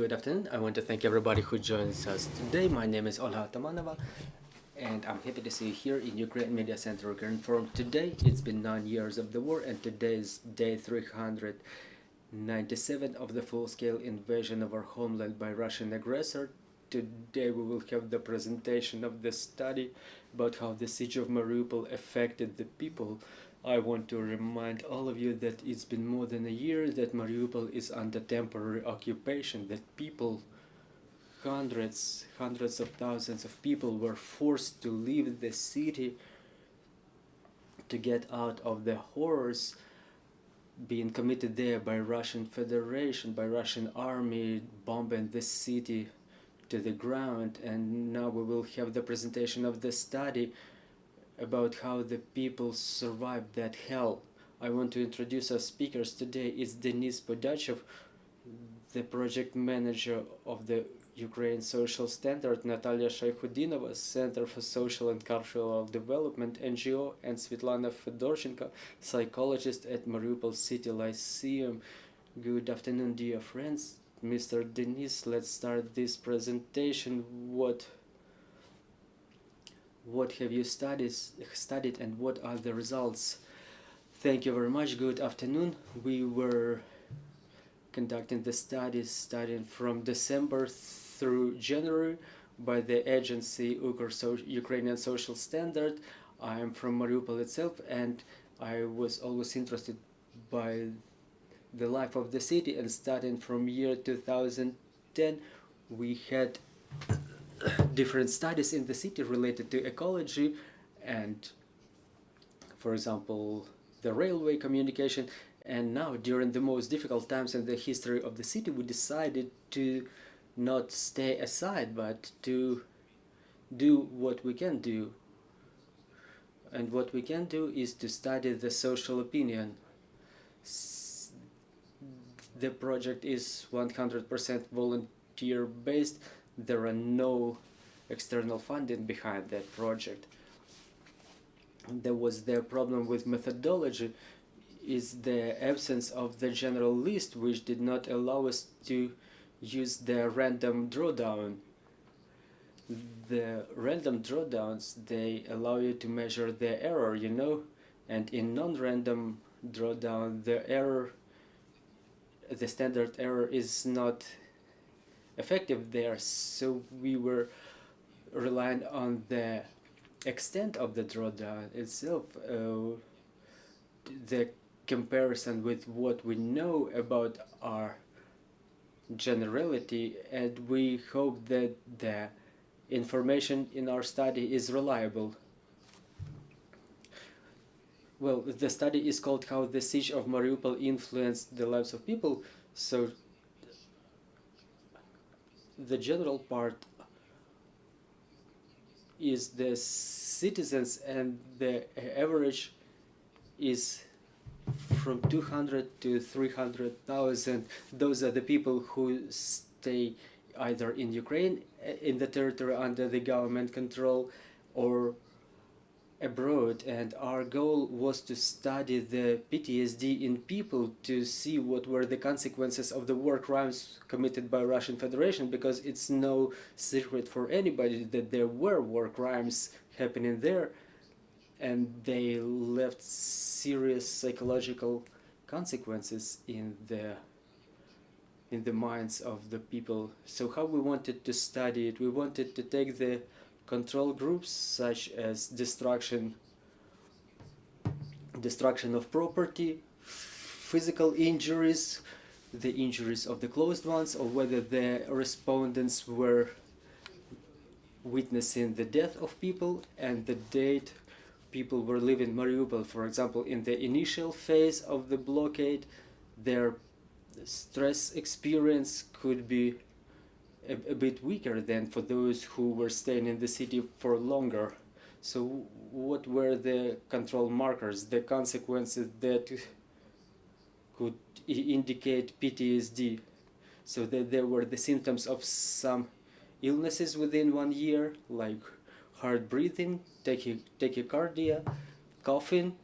Good afternoon. I want to thank everybody who joins us today. My name is Olha Atamanova, and I'm happy to see you here in Ukraine Media Center Ukrinform. Today, it's been 9 years of the war, and today is day 397 of the full-scale invasion of our homeland by Russian aggressor. Today we will have the presentation of the study about how the siege of Mariupol affected the people. I want to remind all of you that it's been more than a year that Mariupol is under temporary occupation, that people, hundreds of thousands of people were forced to leave the city to get out of the horrors being committed there by Russian Federation, by Russian army bombing the city to the ground. And now we will have the presentation of the study about how the people survived that hell. I want to introduce our speakers today. It's Denis Podyachev, the project manager of the Ukraine Social Standard, Natalia Shaikhutdinova, Center for Social and Cultural Development, NGO, and Svetlana Fedorchenko, psychologist at Mariupol City Lyceum. Good afternoon, dear friends. Mr. Denis, let's start this presentation. What have you studied and what are the results? Thank you very much. Good afternoon. We were conducting the studies starting from December through January by the agency Ukrainian Social Standard. I am from Mariupol itself, and I was always interested by the life of the city, and starting from year 2010 we had different studies in the city related to ecology and, for example, the railway communication. And now, during the most difficult times in the history of the city, we decided to not stay aside but to do what we can do. And what we can do is to study the social opinion. The project is 100% volunteer based. There are no external funding behind that project. There was the problem with methodology, is the absence of the general list, which did not allow us to use the random drawdown. The random drawdowns, they allow you to measure the error, you know, and in non-random drawdown, the standard error is not effective there. So we were relying on the extent of the drawdown itself, the comparison with what we know about our generality, and we hope that the information in our study is reliable. Well, the study is called How the Siege of Mariupol Influenced the Lives of People. So the general part is the citizens, and the average is from 200 to 300,000. Those are the people who stay either in Ukraine, in the territory under the government control, or abroad. And our goal was to study the PTSD in people, to see what were the consequences of the war crimes committed by Russian Federation, because it's no secret for anybody that there were war crimes happening there, and they left serious psychological consequences in the minds of the people. So how we wanted to study it? We wanted to take the control groups, such as destruction of property, physical injuries, the injuries of the closed ones, or whether the respondents were witnessing the death of people and the date people were leaving Mariupol. For example, in the initial phase of the blockade, their stress experience could be a bit weaker than for those who were staying in the city for longer. So what were the control markers, the consequences that could indicate PTSD? So that there were the symptoms of some illnesses within 1 year, like hard breathing, tachycardia, coughing,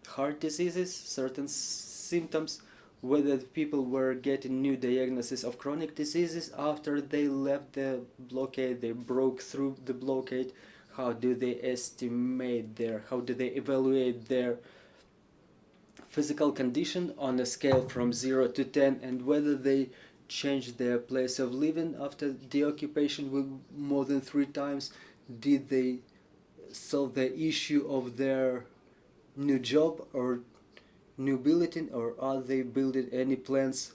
heart diseases, certain symptoms, whether the people were getting new diagnoses of chronic diseases after they left the blockade, they broke through the blockade, how do they estimate how do they evaluate their physical condition on a scale from 0 to 10, and whether they changed their place of living after the occupation with more than 3 times, did they solve the issue of their new job or new bulletin, or are they building any plans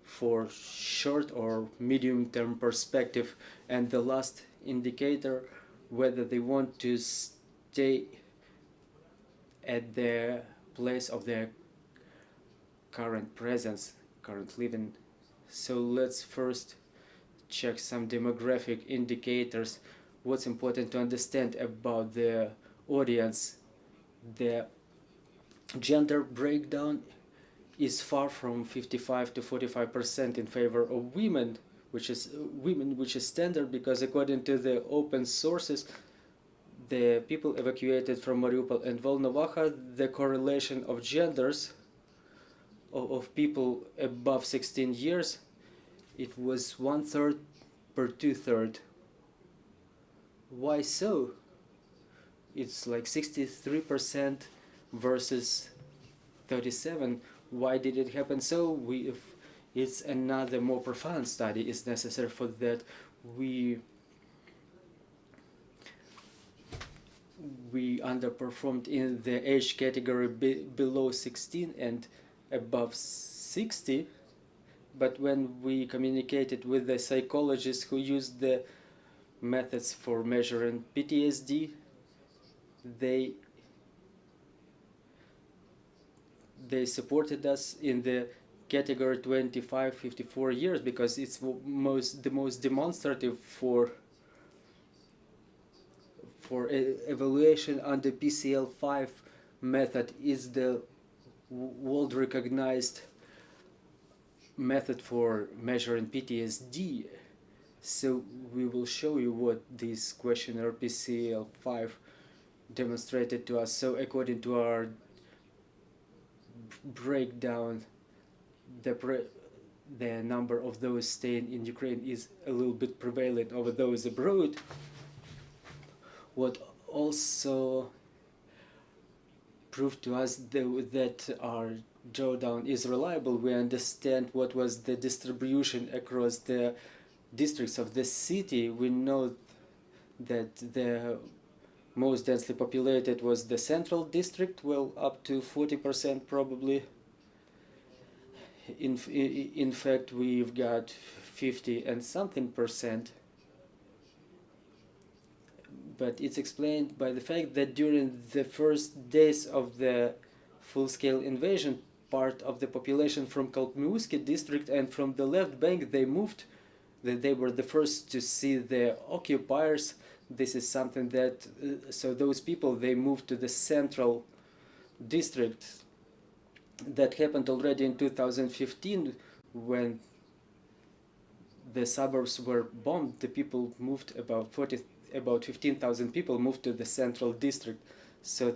for short or medium term perspective? And the last indicator, whether they want to stay at the place of their current presence, current living. So let's first check some demographic indicators. What's important to understand about the audience: the gender breakdown is far from 55 to 45% in favor of women, which is standard, because according to the open sources, the people evacuated from Mariupol and Volnovakha, the correlation of genders of people above 16 years, it was 1/3 per 2/3. Why so? It's like 63% versus 37. Why did it happen so? It's another more profound study is necessary for that. We underperformed in the age category below 16 and above 60, but when we communicated with the psychologists who used the methods for measuring PTSD, they supported us in the category 25-54 years, because it's the most demonstrative for evaluation under PCL5 method, is the world recognized method for measuring PTSD. So we will show you what this questionnaire PCL5 demonstrated to us. So according to our breakdown, the number of those staying in Ukraine is a little bit prevalent over those abroad. What also proved to us that our drawdown is reliable, we understand what was the distribution across the districts of the city. We know that the most densely populated was the central district, well, up to 40% probably. In fact, we've got 50 and something percent. But it's explained by the fact that during the first days of the full-scale invasion, part of the population from Kalkmiuski district and from the left bank, they moved. They were the first to see the occupiers. This is something that, so those people, they moved to the central district. That happened already in 2015 when the suburbs were bombed. The people moved, about 15,000 people moved to the central district. So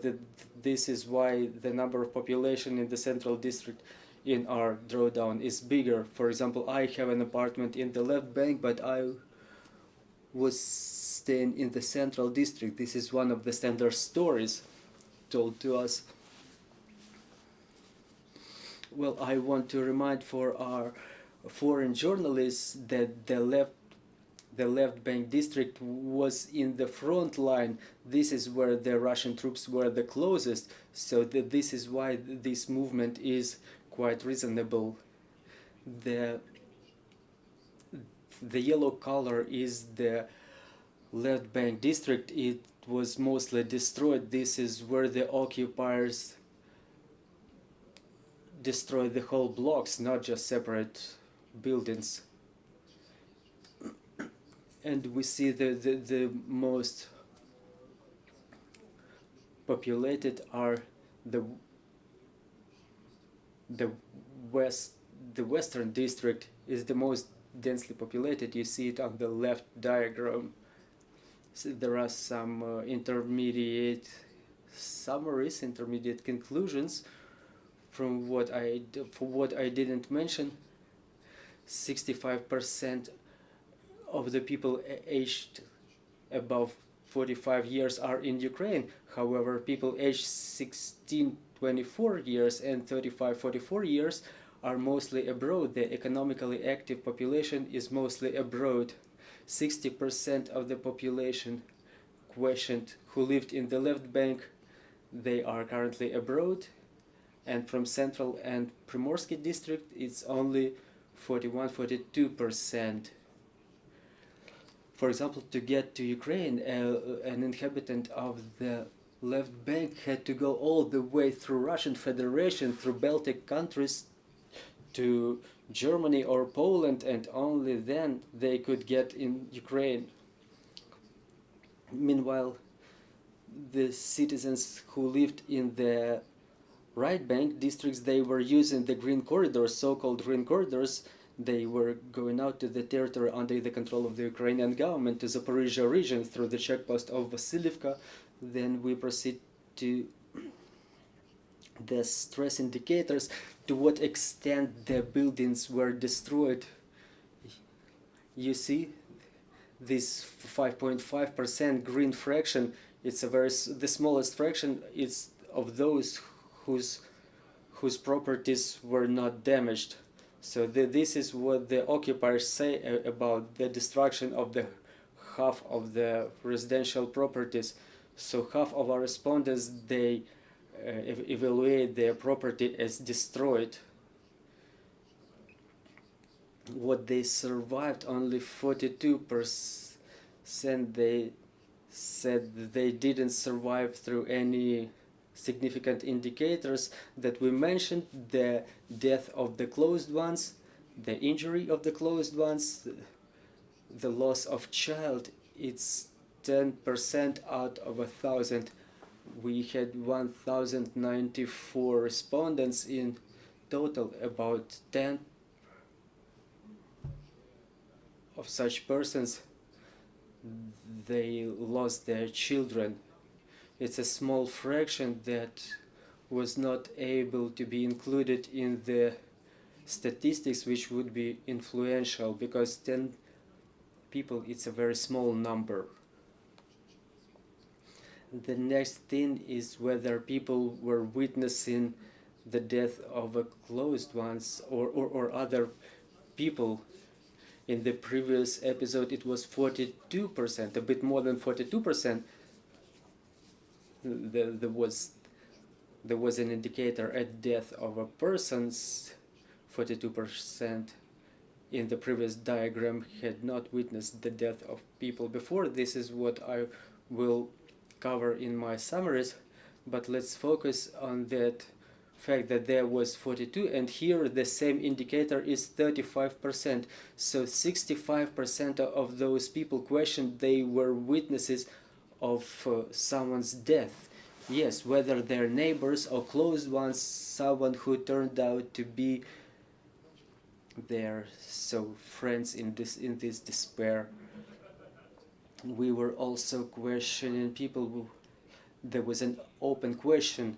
this is why the number of population in the central district in our drawdown is bigger. For example, I have an apartment in the left bank, but I was staying in the central district. This is one of the standard stories told to us. Well, I want to remind for our foreign journalists that the left bank district was in the front line. This is where the Russian troops were the closest, so this is why this movement is quite reasonable. The yellow color is the left bank district. It was mostly destroyed. This is where the occupiers destroyed the whole blocks, not just separate buildings. And we see the most populated are the western district is the most densely populated. You see it on the left diagram. So there are some intermediate summaries, intermediate conclusions from what I didn't mention, 65% of the people aged above 45 years are in Ukraine. However, people aged 16-24 years and 35-44 years are mostly abroad. The economically active population is mostly abroad. 60% of the population questioned who lived in the left bank, they are currently abroad. And from Central and Primorsky district, it's only 41-42%. For example, to get to Ukraine, an inhabitant of the left bank had to go all the way through Russian Federation, through Baltic countries, to Germany or Poland, and only then they could get in Ukraine. Meanwhile, the citizens who lived in the right bank districts, they were using the green corridors, so-called green corridors. They were going out to the territory under the control of the Ukrainian government to Zaporizhia region through the checkpost of Vasilivka. Then we proceed to the stress indicators, to what extent the buildings were destroyed. You see this 5.5% green fraction, it's the smallest fraction is of those whose properties were not damaged. So this is what the occupiers say about the destruction of the half of the residential properties. So half of our respondents, they evaluate their property as destroyed. What they survived, only 42%. They said they didn't survive through any significant indicators that we mentioned: the death of the closed ones, the injury of the closed ones, the loss of child. It's 10% out of 1,000. We had 1,094 respondents in total. About 10 of such persons, they lost their children. It's a small fraction that was not able to be included in the statistics, which would be influential, because 10 people, it's a very small number. The next thing is whether people were witnessing the death of a closed ones or other people. In the previous episode it was 42%, a bit more than 42%. There was an indicator at death of a person's 42%. In the previous diagram had not witnessed the death of people before. This is what I will cover in my summaries, but let's focus on that fact that there was 42, and here the same indicator is 35%. So 65% of those people questioned, they were witnesses of someone's death. Yes, whether they're neighbors or close ones, someone who turned out to be their friends in this despair. We were also questioning people. There was an open question: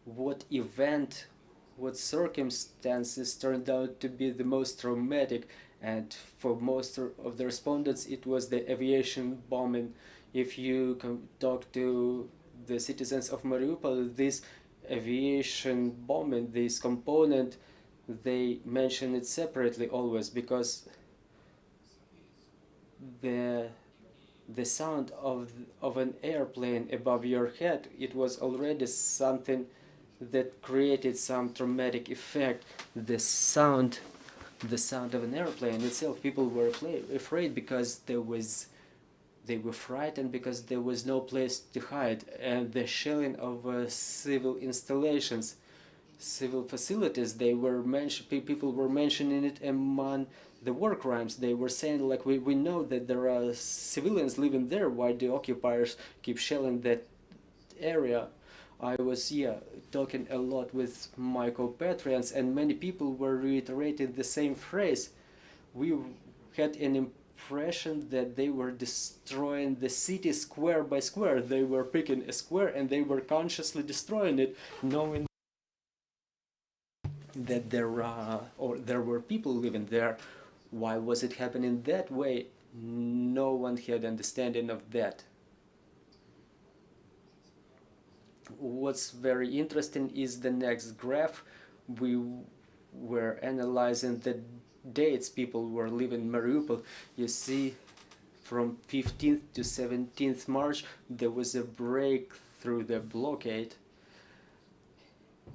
what event, what circumstances turned out to be the most traumatic? And for most of the respondents, it was the aviation bombing. If you talk to the citizens of Mariupol, this aviation bombing, this component, they mention it separately always, because the sound of an airplane above your head, it was already something that created some traumatic effect. The sound of an airplane itself, people were afraid because they were frightened because there was no place to hide. And the shelling of civil installations, civil facilities, people were mentioning it among the war crimes. They were saying, like, we know that there are civilians living there, why do occupiers keep shelling that area? I was talking a lot with my compatriots, and many people were reiterating the same phrase. We had an impression that they were destroying the city square by square. They were picking a square and they were consciously destroying it, knowing that there were people living there. Why was it happening that way? No one had understanding of that. What's very interesting is the next graph. We were analyzing the dates people were living in Mariupol. You see, from 15th to 17th March, there was a break through the blockade.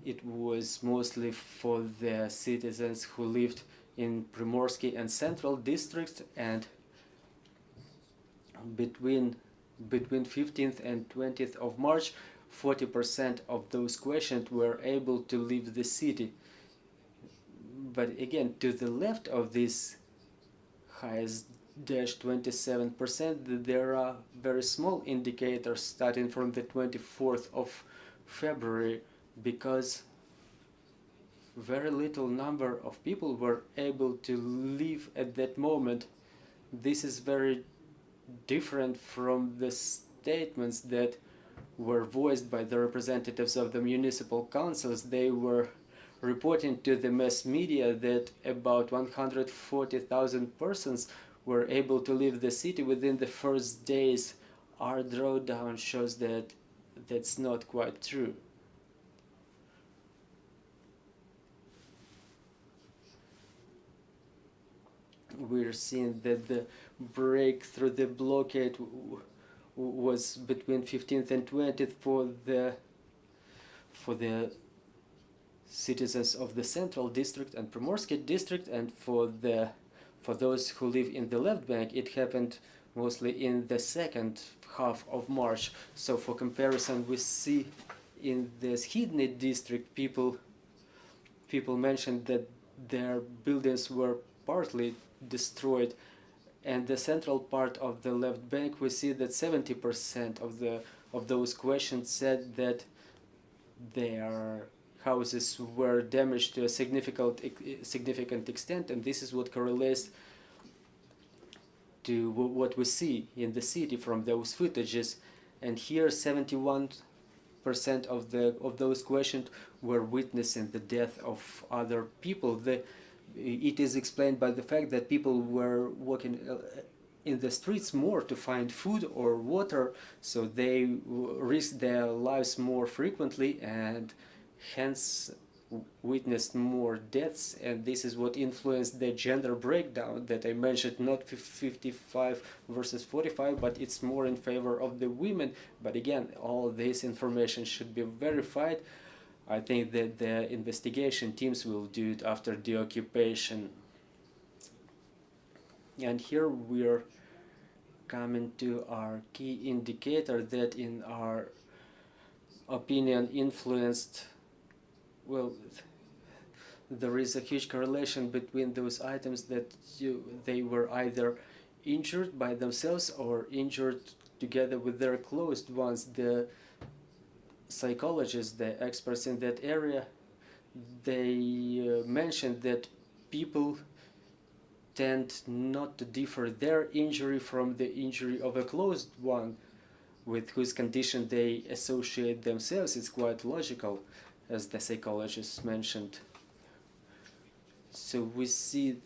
It was mostly for the citizens who lived in Primorsky and Central districts, and between 15th and 20th of March, 40% of those questioned were able to leave the city. But again, to the left of this highest dash 27%, there are very small indicators starting from the 24th of February, because very little number of people were able to leave at that moment. This is very different from the statements that were voiced by the representatives of the municipal councils. They were reporting to the mass media that about 140,000 persons were able to leave the city within the first days. Our drawdown shows that that's not quite true. We're seeing that the break through the blockade was between 15th and 20th for the citizens of the Central district and Primorsky district, and for those who live in the left bank, it happened mostly in the second half of March. So for comparison, we see in the Shaikhutdinova district, people mentioned that their buildings were partly destroyed, and the central part of the left bank, we see that 70% of those questions said that their houses were damaged to a significant extent, and this is what correlates to what we see in the city from those footages. And here 71% of those questioned were witnessing the death of other people. It is explained by the fact that people were walking in the streets more to find food or water, so they risked their lives more frequently and hence witnessed more deaths. And this is what influenced the gender breakdown that I mentioned, not 55 versus 45, but it's more in favor of the women. But again, all this information should be verified. I think that the investigation teams will do it after the occupation. And here we're coming to our key indicator that in our opinion influenced, well, there is a huge correlation between those items that they were either injured by themselves or injured together with their close ones. The psychologists, the experts in that area, they mentioned that people tend not to differ their injury from the injury of a close one with whose condition they associate themselves. It's quite logical, as the psychologists mentioned. So we see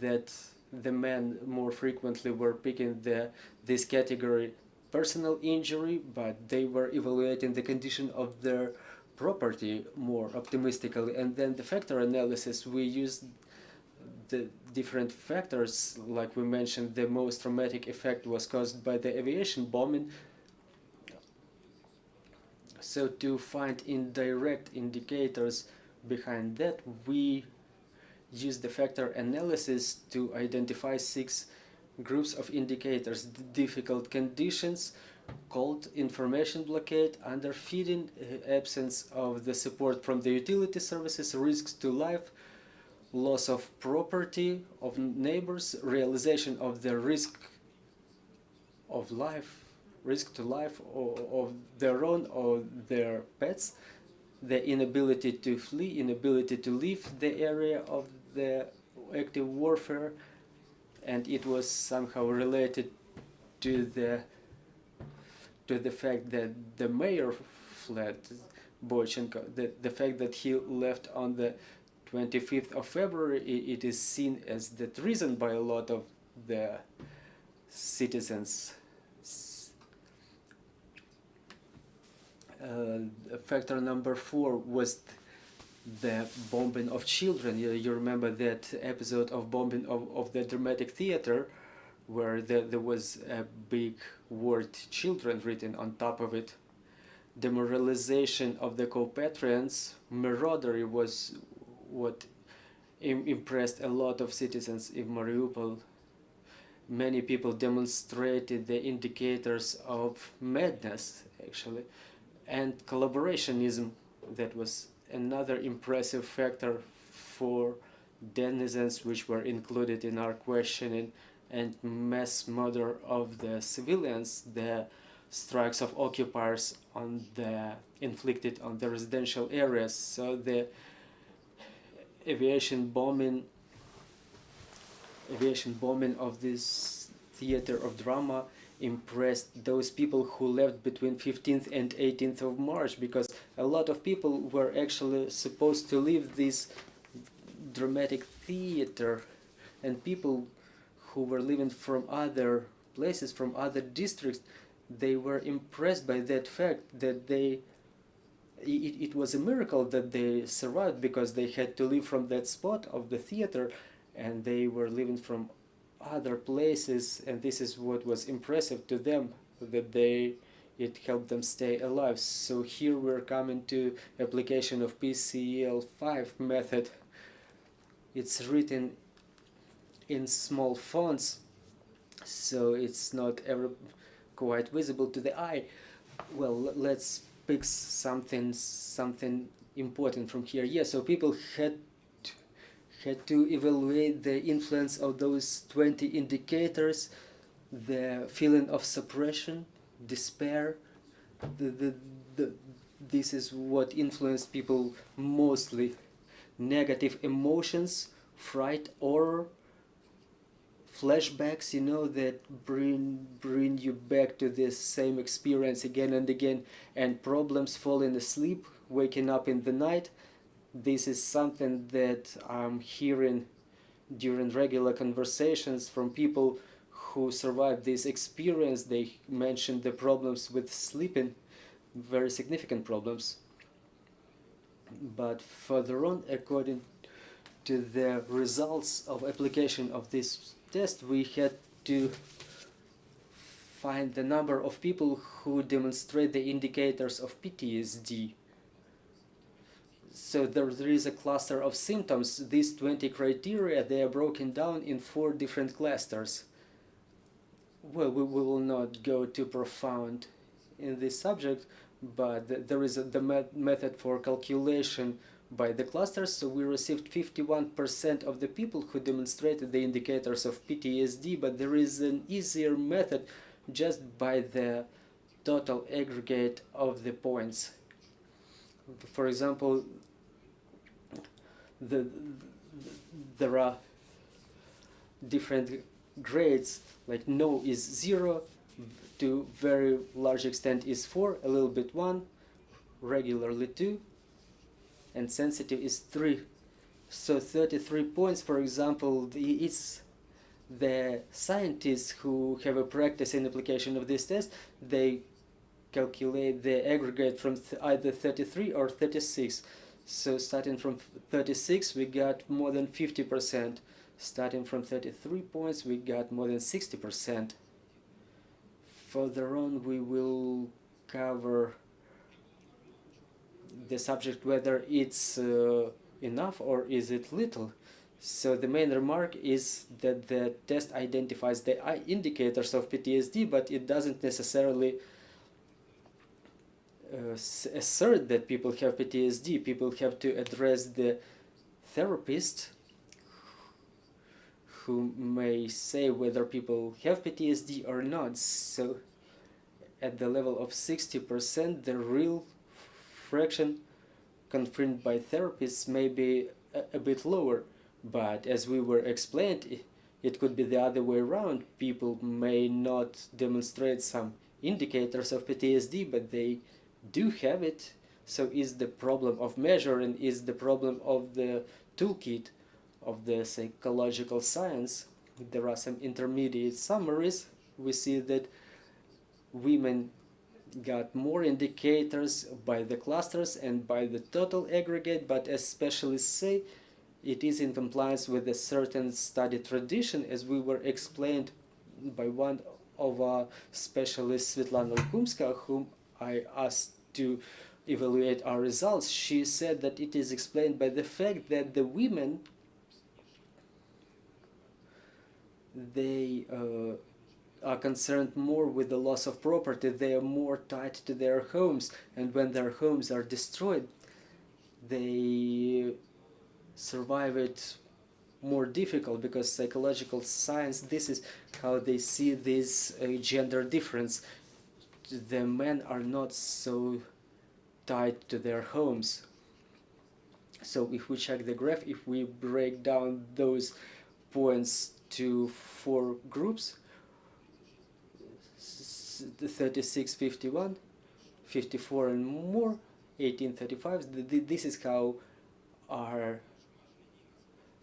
that the men more frequently were picking this category personal injury, but they were evaluating the condition of their property more optimistically. And then the factor analysis, we used the different factors. Like we mentioned, the most traumatic effect was caused by the aviation bombing. So to find indirect indicators behind that, we use the factor analysis to identify 6 groups of indicators: difficult conditions, cold, information blockade, underfeeding, absence of the support from the utility services, risks to life, loss of property of neighbors, realization of the risk of life, risk to life of their own or their pets, the inability to flee, inability to leave the area of the active warfare, and it was somehow related to the fact that the mayor fled, Boychenko, the fact that he left on the 25th of February, it is seen as the treason by a lot of the citizens. Factor number 4 was the bombing of children. You remember that episode of bombing of the dramatic theater, where there was a big word children written on top of it. Demoralization of the compatriots, maraudery was what impressed a lot of citizens in Mariupol. Many people demonstrated the indicators of madness, actually, and collaborationism. That was another impressive factor for denizens, which were included in our questioning, and mass murder of the civilians, the strikes of occupiers inflicted on the residential areas. So the aviation bombing of this theater of drama impressed those people who left between 15th and 18th of March, because a lot of people were actually supposed to leave this dramatic theater, and people who were living from other places, from other districts, they were impressed by that fact that it was a miracle that they survived, because they had to leave from that spot of the theater, and they were living from other places, and this is what was impressive to them, that it helped them stay alive. So here we're coming to application of PCL5 method. It's written in small fonts, so it's not ever quite visible to the eye. Well, let's pick something important from here. Yeah, so people had to evaluate the influence of those 20 indicators, the feeling of suppression, despair. This is what influenced people mostly. Negative emotions, fright, horror, flashbacks, you know, that bring you back to this same experience again and again, and problems falling asleep, waking up in the night. This is something that I'm hearing during regular conversations from people who survived this experience. They mentioned the problems with sleeping, very significant problems. But further on, according to the results of application of this test, we had to find the number of people who demonstrate the indicators of PTSD. So there is a cluster of symptoms. These 20 criteria, they are broken down in 4 different clusters. Well, we will not go too profound in this subject, but there is the method for calculation by the clusters. So we received 51% of the people who demonstrated the indicators of PTSD, but there is an easier method just by the total aggregate of the points. For example, there are different grades, like no is 0, to very large extent is 4, a little bit 1, regularly 2, and sensitive is 3. So 33 points, for example, it's the scientists who have a practice in application of this test, they calculate the aggregate from either 33 or 36. So starting from 36, we got more than 50%. Starting from 33 points, we got more than 60%. Further on, we will cover the subject, whether it's enough or is it little. So the main remark is that the test identifies the indicators of PTSD, but it doesn't necessarily assert that people have PTSD. People have to address the therapist, who may say whether people have PTSD or not. So at the level of 60%, the real fraction confirmed by therapists may be a bit lower. But as we were explained, it could be the other way around. People may not demonstrate some indicators of PTSD, but they do have it. So is the problem of measuring, is the problem of the toolkit of the psychological science. There are some intermediate summaries. We see that women got more indicators by the clusters and by the total aggregate, but as specialists say, it is in compliance with a certain study tradition, as we were explained by one of our specialists, Svetlana Lukumska, whom I asked to evaluate our results. She said that it is explained by the fact that the women, they are concerned more with the loss of property. They are more tied to their homes, and when their homes are destroyed, they survive it more difficult, because psychological science, this is how they see this gender difference. The men are not so tied to their homes. So if we check the graph, if we break down those points to 4 groups, 36, 51, 54 and more, 18, 35, this is how our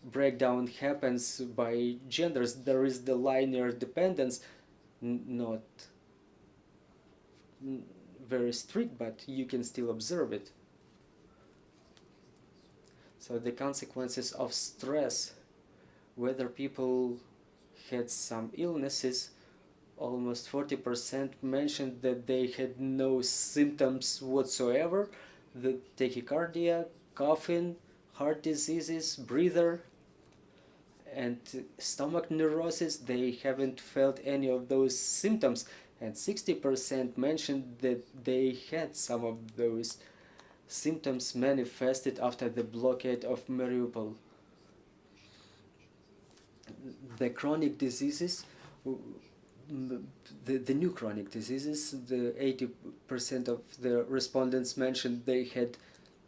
breakdown happens by genders. There is the linear dependence, not very strict, but you can still observe it. So the consequences of stress, whether people had some illnesses, almost 40% mentioned that they had no symptoms whatsoever. The tachycardia, coughing, heart diseases, breather, and stomach neurosis, they haven't felt any of those symptoms. And 60% mentioned that they had some of those symptoms manifested after the blockade of Mariupol. The chronic diseases, the new chronic diseases, the 80% of the respondents mentioned they had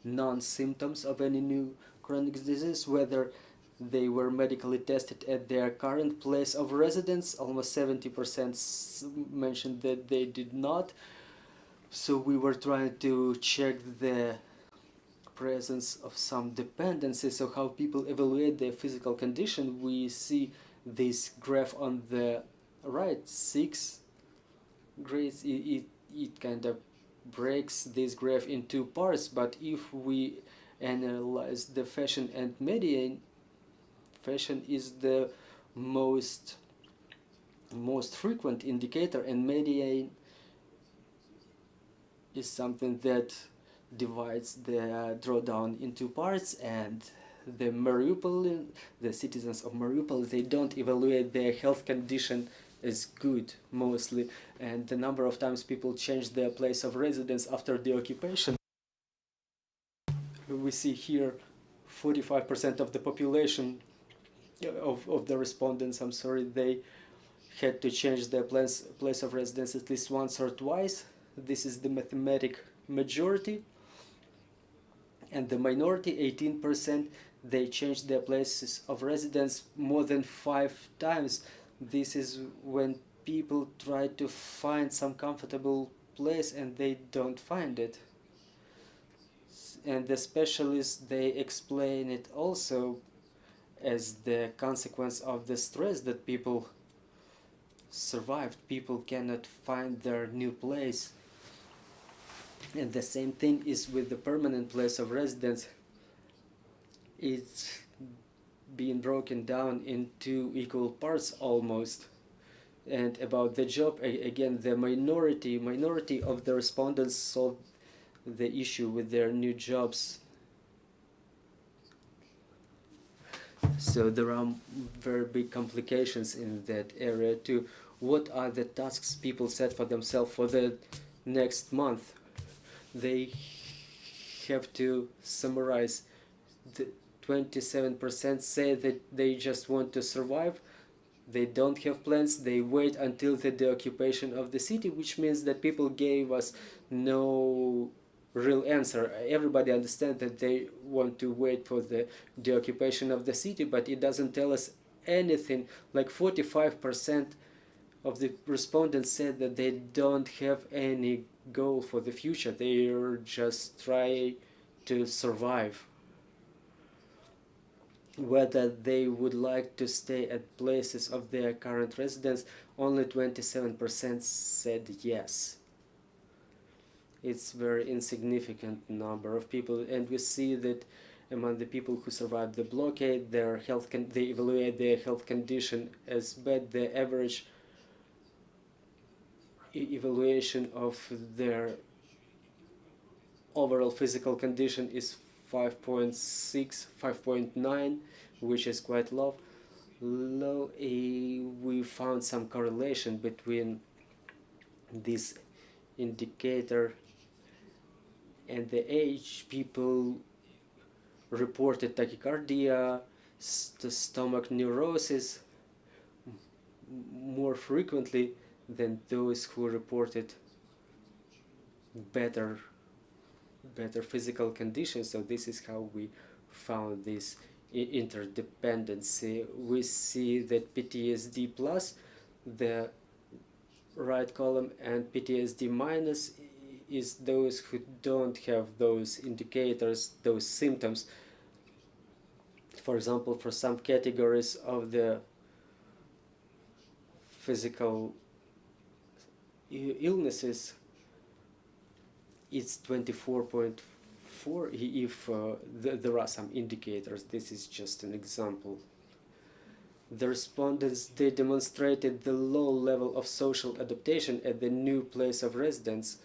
non-symptoms of any new chronic disease, whether they were medically tested at their current place of residence. Almost 70% mentioned that they did not. So we were trying to check the presence of some dependency, so how people evaluate their physical condition. We see this graph on the right, 6 grades. It kind of breaks this graph in 2 parts, but if we analyze the fashion and median, fashion is the most frequent indicator, and median is something that divides the drawdown into parts. And the Mariupol, the citizens of Mariupol, they don't evaluate their health condition as good mostly, and the number of times people change their place of residence after the occupation. We see here 45% of the population of the respondents, they had to change their place of residence at least once or twice. This is the mathematic majority. And the minority, 18%, they changed their places of residence more than 5 times. This is when people try to find some comfortable place and they don't find it. And the specialists, they explain it also as the consequence of the stress that people survived. People cannot find their new place. And the same thing is with the permanent place of residence. It's being broken down into equal parts almost. And about the job, again, the minority of the respondents solved the issue with their new jobs. So there are very big complications in that area too. What are the tasks people set for themselves for the next month? They have to summarize. The 27% say that they just want to survive. They don't have plans. They wait until the deoccupation of the city, which means that people gave us no real answer. Everybody understands that they want to wait for the deoccupation of the city, but it doesn't tell us anything. Like 45% of the respondents said that they don't have any goal for the future. They are just trying to survive. whether they would like to stay at places of their current residence, only 27% said yes. It's very insignificant number of people, and we see that among the people who survived the blockade, their health they evaluate their health condition as bad. The average evaluation of their overall physical condition is 5.6, 5.9, which is quite low. We found some correlation between this indicator and the age. People reported tachycardia, stomach neurosis more frequently than those who reported better physical conditions. So this is how we found this interdependency. We see that PTSD plus, the right column, and PTSD minus is those who don't have those indicators, those symptoms. For example, for some categories of the physical illnesses, it's 24.4 if there are some indicators. This is just an example. The respondents, they demonstrated the low level of social adaptation at the new place of residence.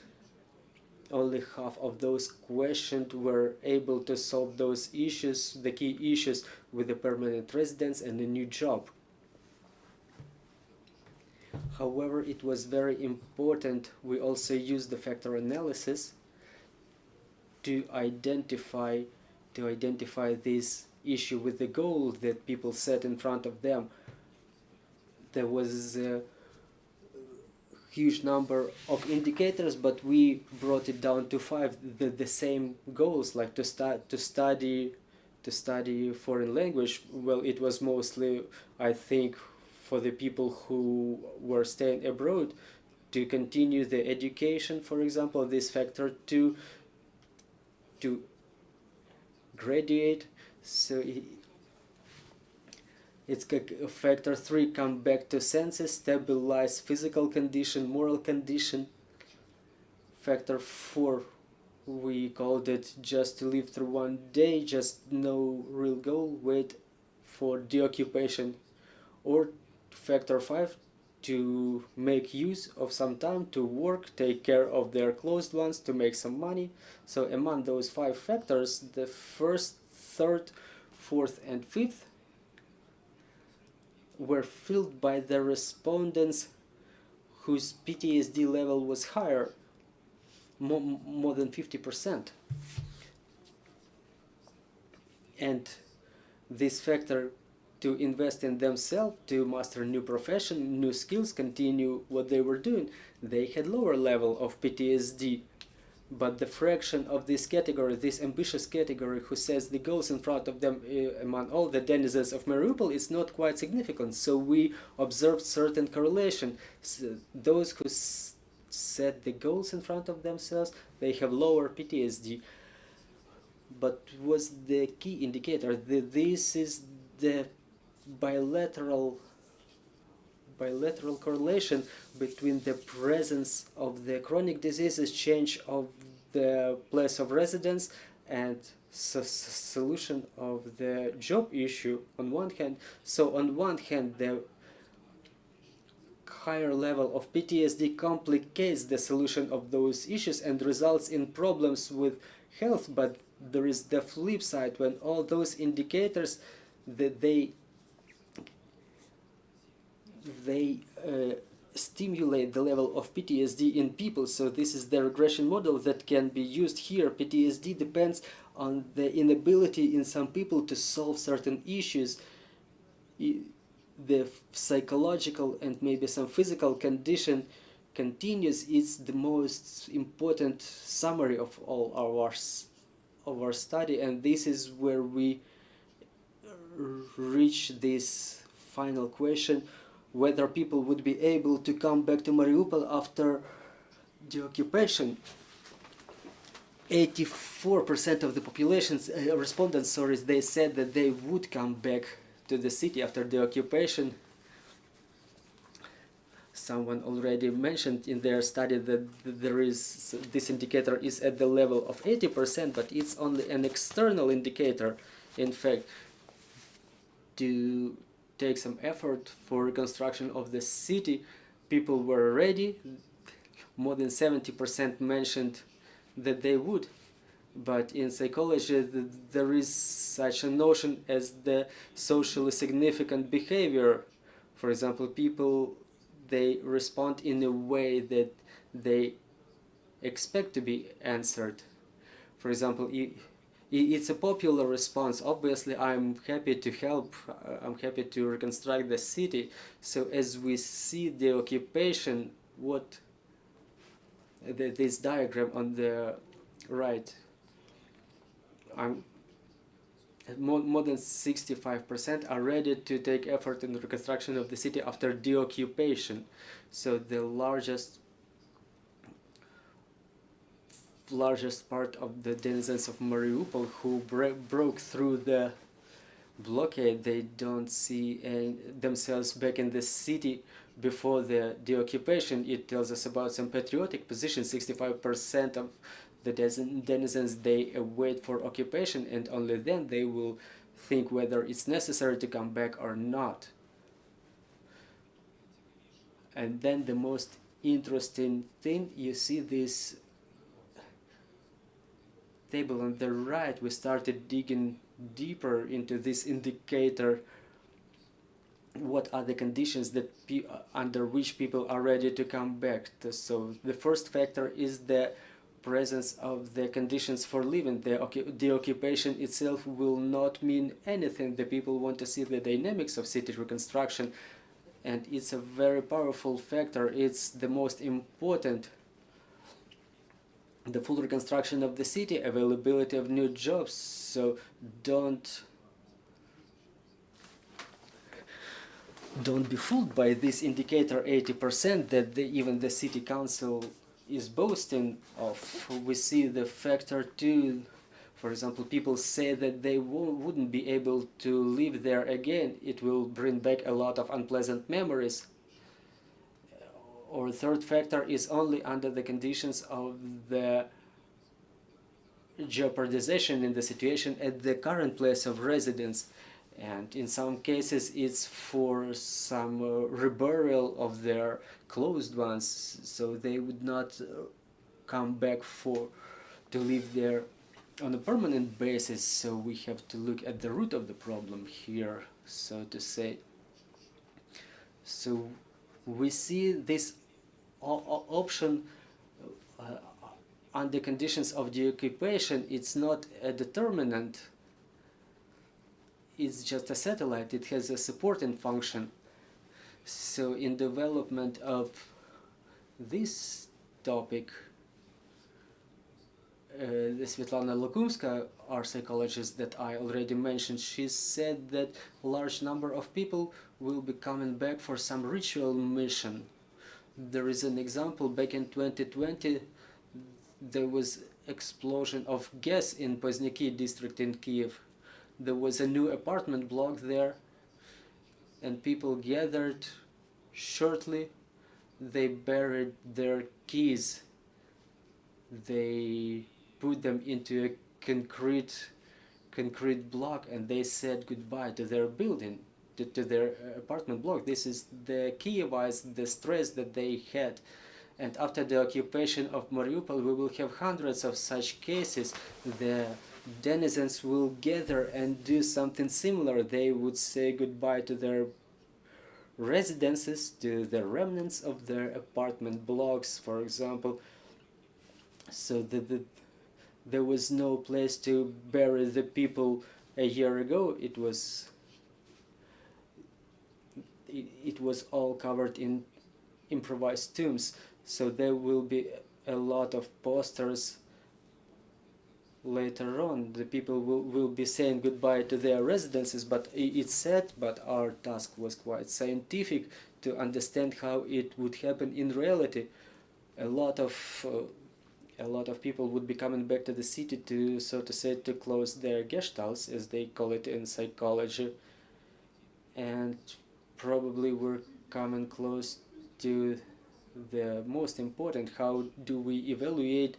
Only half of those questioned were able to solve those issues, the key issues, with a permanent residence and a new job. However, it was very important. We also used the factor analysis to identify this issue with the goal that people set in front of them. There was a huge number of indicators, but we brought it down to 5. The same goals, like to study foreign language. Well, it was mostly, I think, for the people who were staying abroad, to continue the education, for example. This factor 2, to graduate. So it's factor 3, come back to senses, stabilize physical condition, moral condition. Factor 4, we called it just to live through one day, just no real goal, wait for deoccupation. Or factor 5, to make use of some time to work, take care of their closed ones, to make some money. So among those 5 factors, the first, third, fourth, and fifth were filled by the respondents whose PTSD level was higher, more than 50%. And this factor, to invest in themselves, to master new profession, new skills, continue what they were doing, they had lower level of PTSD. But the fraction of this category, this ambitious category, who sets the goals in front of them among all the denizens of Mariupol, is not quite significant. So we observed certain correlation. So those who set the goals in front of themselves, they have lower PTSD. But was the key indicator? This is the bilateral correlation between the presence of the chronic diseases, change of the place of residence, and solution of the job issue on one hand. So on one hand, the higher level of PTSD complicates the solution of those issues and results in problems with health, but there is the flip side, when all those indicators that they stimulate the level of PTSD in people. So this is the regression model that can be used here. PTSD depends on the inability in some people to solve certain issues. The psychological and maybe some physical condition continues. It's the most important summary of all our study, and this is where we reach this final question: whether people would be able to come back to Mariupol after the occupation. 84% of the population's respondents, sorry, they said that they would come back to the city after the occupation. Someone already mentioned in their study that this indicator is at the level of 80%, but it's only an external indicator. In fact, to take some effort for reconstruction of the city, people were ready. More than 70% mentioned that they would. But in psychology, there is such a notion as the socially significant behavior. For example, people, they respond in a way that they expect to be answered. For example, it's a popular response. Obviously, I'm happy to help. I'm happy to reconstruct the city. So as we see the occupation, this diagram on the right, more than 65% are ready to take effort in the reconstruction of the city after the occupation. So the largest part of the denizens of Mariupol who broke through the blockade, they don't see themselves back in the city before the occupation. It tells us about some patriotic position. 65% of the denizens, they wait for occupation, and only then they will think whether it's necessary to come back or not. And then the most interesting thing, you see this table on the right. We started digging deeper into this indicator. What are the conditions that under which people are ready to come back? So the first factor is the presence of the conditions for living. The occupation itself will not mean anything. The people want to see the dynamics of city reconstruction, and it's a very powerful factor. It's the most important. The full reconstruction of the city, availability of new jobs. So don't be fooled by this indicator 80% that even the city council is boasting of. We see the factor 2. For example, people say that they wouldn't be able to live there again. It will bring back a lot of unpleasant memories. Or third factor is only under the conditions of the jeopardization in the situation at the current place of residence. And in some cases it's for some reburial of their closed ones, so they would not come back to live there on a permanent basis. So we have to look at the root of the problem here, so to say. So we see this option under conditions of the occupation. It's not a determinant, it's just a satellite. It has a supporting function. So in development of this topic, Svetlana Lukumska, our psychologist that I already mentioned, she said that a large number of people will be coming back for some ritual mission. There is an example. Back in 2020, there was explosion of gas in Poznyaki district in Kiev. There was a new apartment block there, and people gathered shortly. They buried their keys. They put them into a concrete block, and they said goodbye to their building, to their apartment block. This is the Kievites, the stress that they had. And after the occupation of Mariupol, we will have hundreds of such cases. The denizens will gather and do something similar. They would say goodbye to their residences, to the remnants of their apartment blocks, for example. So there was no place to bury the people a year ago. It was all covered in improvised tombs. So there will be a lot of posters later on. The people will be saying goodbye to their residences, but it's sad, but our task was quite scientific to understand how it would happen in reality. A lot of a lot of people would be coming back to the city to, so to say, to close their gestalts, as they call it in psychology. And probably we're coming close to the most important: how do we evaluate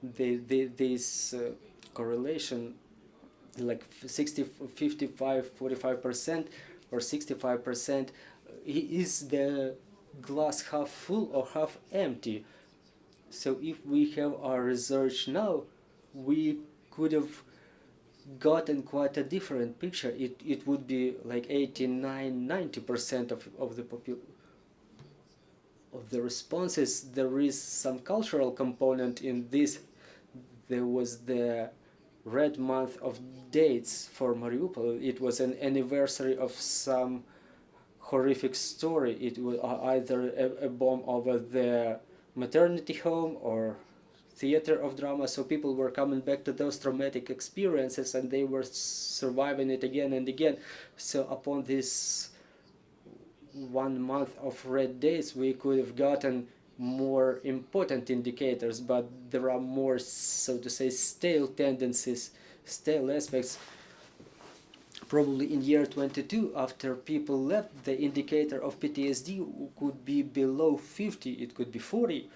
this correlation, like 60, 55, 45% or 65%? Is the glass half full or half empty? So if we have our research now, we could have gotten quite a different picture. It would be like 89, 90% of the responses. There is some cultural component in this. There was the red month of dates for Mariupol. It was an anniversary of some horrific story. It was either a bomb over the maternity home or theater of drama, so people were coming back to those traumatic experiences and they were surviving it again and again. So upon this 1 month of red days, we could have gotten more important indicators, but there are more, so to say, stale tendencies, stale aspects. Probably in year 22, after people left, the indicator of PTSD could be below 50, it could be 40.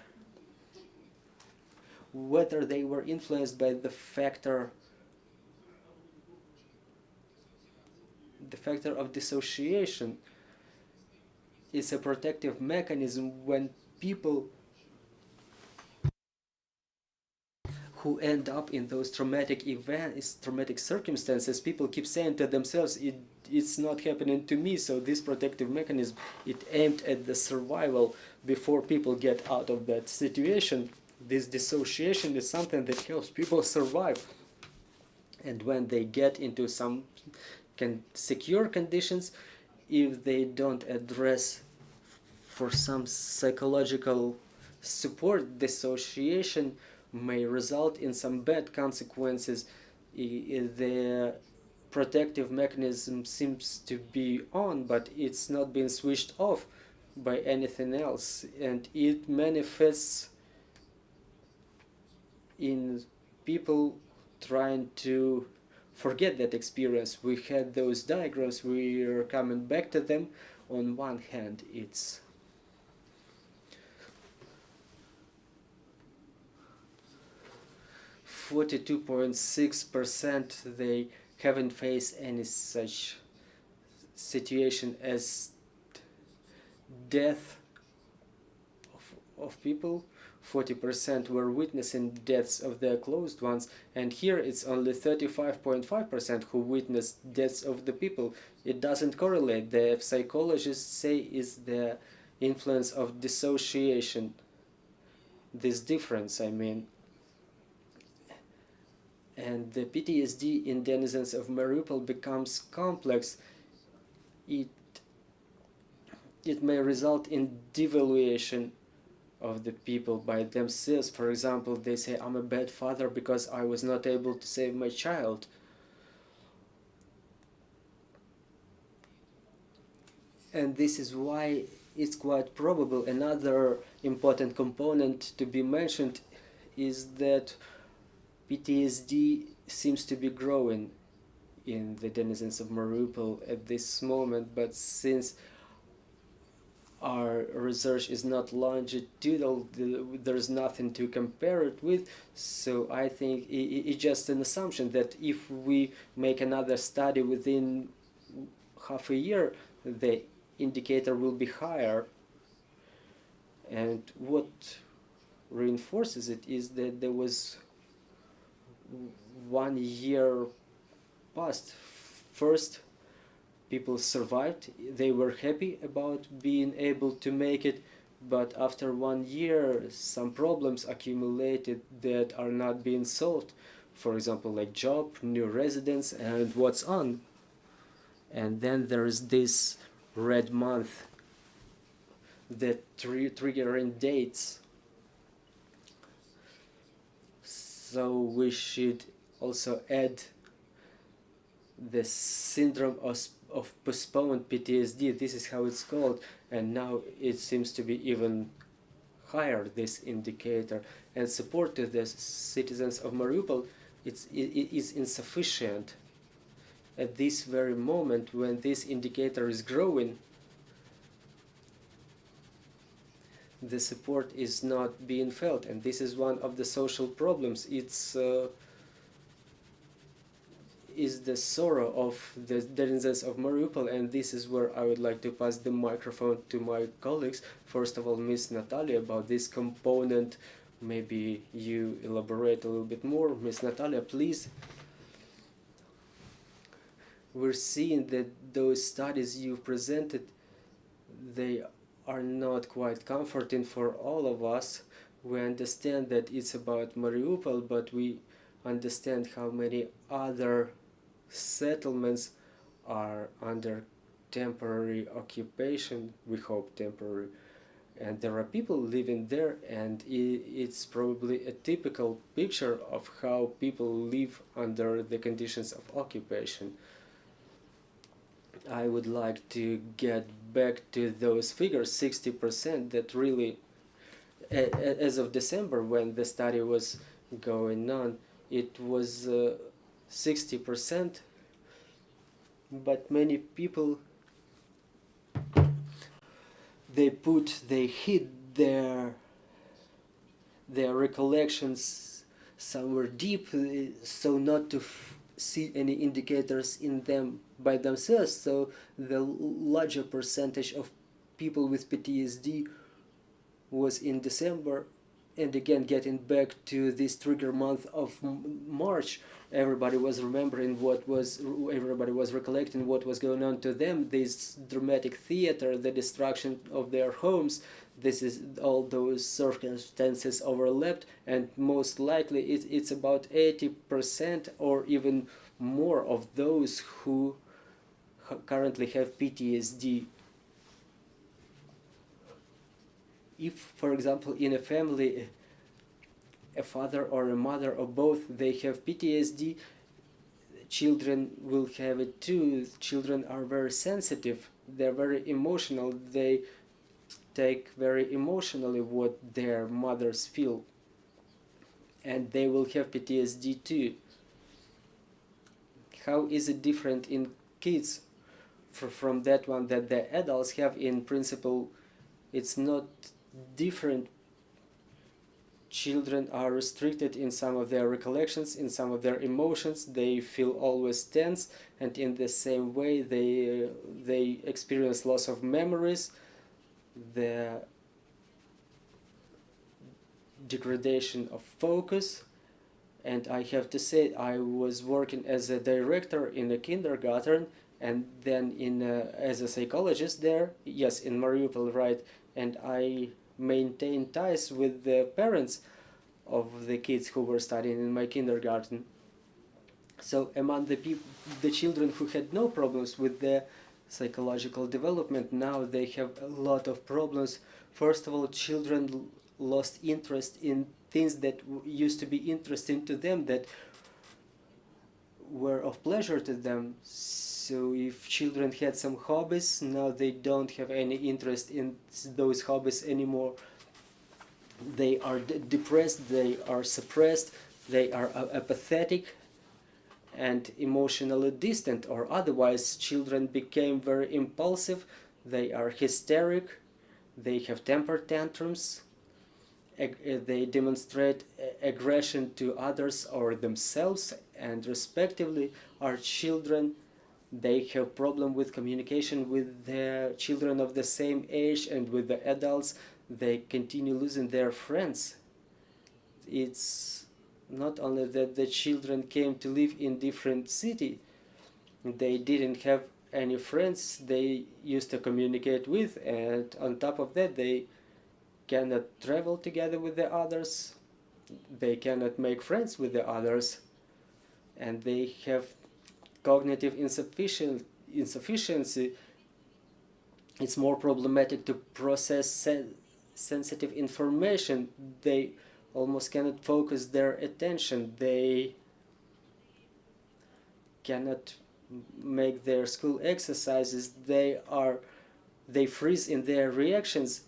Whether they were influenced by the factor of dissociation is a protective mechanism when people who end up in those traumatic events, traumatic circumstances, people keep saying to themselves, it's not happening to me. So this protective mechanism, it aimed at the survival before people get out of that situation. This dissociation is something that helps people survive. And when they get into some secure conditions, if they don't address for some psychological support, dissociation may result in some bad consequences. The protective mechanism seems to be on, but it's not being switched off by anything else, and it manifests in people trying to forget that experience. We had those diagrams, we are coming back to them. On one hand, it's (42.6%) they haven't faced any such situation as death of people. 40% were witnessing deaths of their closed ones, and here it's only 35.5% who witnessed deaths of the people. It doesn't correlate. The psychologists say is the influence of dissociation, this difference, I mean. And the PTSD in denizens of Mariupol becomes complex. It may result in devaluation of the people by themselves. For example, they say, I'm a bad father because I was not able to save my child. And this is why it's quite probable. Another important component to be mentioned is that PTSD seems to be growing in the denizens of Mariupol at this moment, but since our research is not longitudinal, there's nothing to compare it with, so I think it's just an assumption that if we make another study within half a year, the indicator will be higher. And what reinforces it is that there was 1 year past. First, people survived, they were happy about being able to make it, but after 1 year some problems accumulated that are not being solved. For example, like job, new residence, and what's on. And then there's this red month that triggering dates. So we should also add the syndrome of postponed PTSD. This is how it's called, and now it seems to be even higher this indicator, and support to the citizens of Mariupol it is insufficient. At this very moment, when this indicator is growing, the support is not being felt, and this is one of the social problems. It's is the sorrow of the denizens of Mariupol, and this is where I would like to pass the microphone to my colleagues. First of all, Miss Natalia, about this component. Maybe you elaborate a little bit more. Miss Natalia, please. We're seeing that those studies you presented, they are not quite comforting for all of us. We understand that it's about Mariupol, but we understand how many other settlements are under temporary occupation, we hope temporary, and there are people living there, and it's probably a typical picture of how people live under the conditions of occupation. I would like to get back to those figures, 60%, that really, as of December, when the study was going on, it was 60%, but many people, they hid their recollections somewhere deep, so not to see any indicators in them by themselves. So the larger percentage of people with PTSD was in December. And again, getting back to this trigger month of March, everybody was remembering everybody was recollecting what was going on to them, this dramatic theater, the destruction of their homes. This is all those circumstances overlapped, and most likely it's about 80% or even more of those who currently have PTSD. If, for example, in a family, a father or a mother or both, they have PTSD, children will have it too. Children are very sensitive, they're very emotional, they take very emotionally what their mothers feel, and they will have PTSD too. How is it different in kids from that one that the adults have? In principle, it's not different. Children are restricted in some of their recollections, in some of their emotions. They feel always tense, and in the same way they experience loss of memories, the degradation of focus. And I have to say, I was working as a director in a kindergarten, and then as a psychologist there, yes, in Mariupol, right, and I maintained ties with the parents of the kids who were studying in my kindergarten. So among the children who had no problems with their psychological development, now they have a lot of problems. First of all, children lost interest in things that used to be interesting to them, that were of pleasure to them. So if children had some hobbies, now they don't have any interest in those hobbies anymore. They are depressed, they are suppressed, they are apathetic and emotionally distant, or otherwise children became very impulsive, they are hysteric, they have temper tantrums, they demonstrate aggression to others or themselves, and respectively are children. They have problem with communication with their children of the same age and with the adults. They continue losing their friends. It's not only that the children came to live in different city, they didn't have any friends they used to communicate with, and on top of that they cannot travel together with the others, they cannot make friends with the others, and they have cognitive insufficiency. It's more problematic to process sensitive information. They almost cannot focus their attention. They cannot make their school exercises. They freeze in their reactions,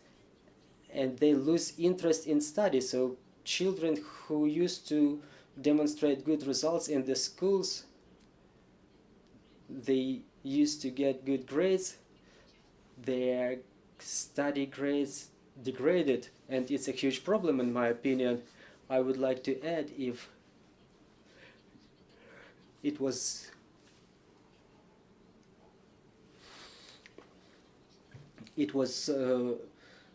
and they lose interest in study. So children who used to demonstrate good results in the schools, they used to get good grades, their study grades degraded, and it's a huge problem in my opinion. I would like to add, if it was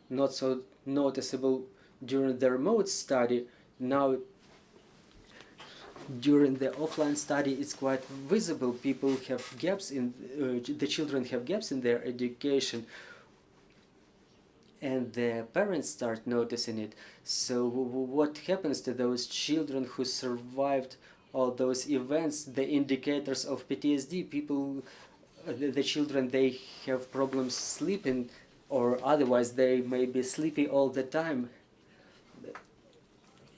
not so noticeable during the remote study, now during the offline study it's quite visible. People have gaps in the children have gaps in their education, and the parents start noticing it. So what happens to those children who survived all those events? The indicators of PTSD, people, the children, they have problems sleeping, or otherwise they may be sleepy all the time,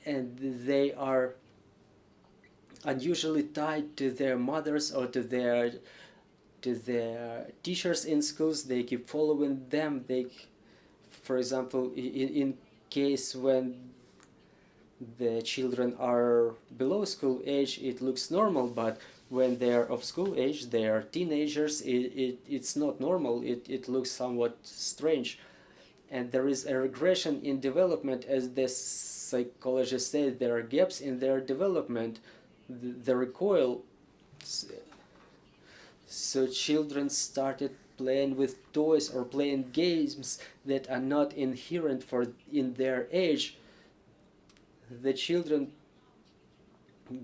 and they are unusually tied to their mothers or to their teachers in schools. They keep following them. They, for example, in case when the children are below school age, it looks normal, but when they are of school age, they are teenagers, it's not normal. It looks somewhat strange, and there is a regression in development. As the psychologist said, there are gaps in their development, the recoil. So children started playing with toys or playing games that are not inherent in their age. The children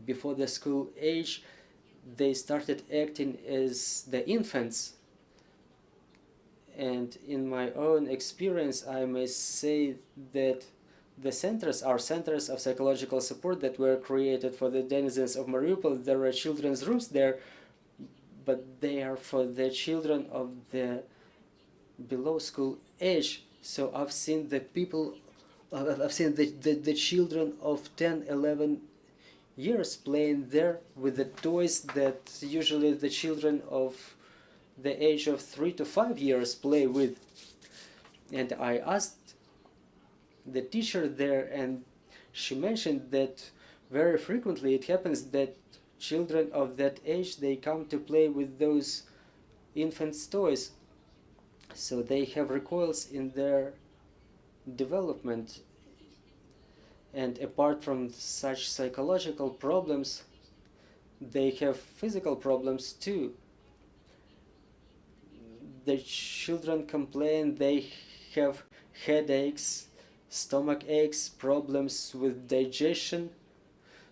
before the school age, they started acting as the infants. And in my own experience, I may say that the centers are centers of psychological support that were created for the denizens of Mariupol. There are children's rooms there, but they are for the children of the below school age. So I've seen the people, I've seen the children of 10, 11 years playing there with the toys that usually the children of the age of 3 to 5 years play with. And I asked the teacher there, and she mentioned that very frequently it happens that children of that age, they come to play with those infants' toys. So they have recoils in their development. And apart from such psychological problems, they have physical problems too. The children complain they have headaches, stomach aches, problems with digestion.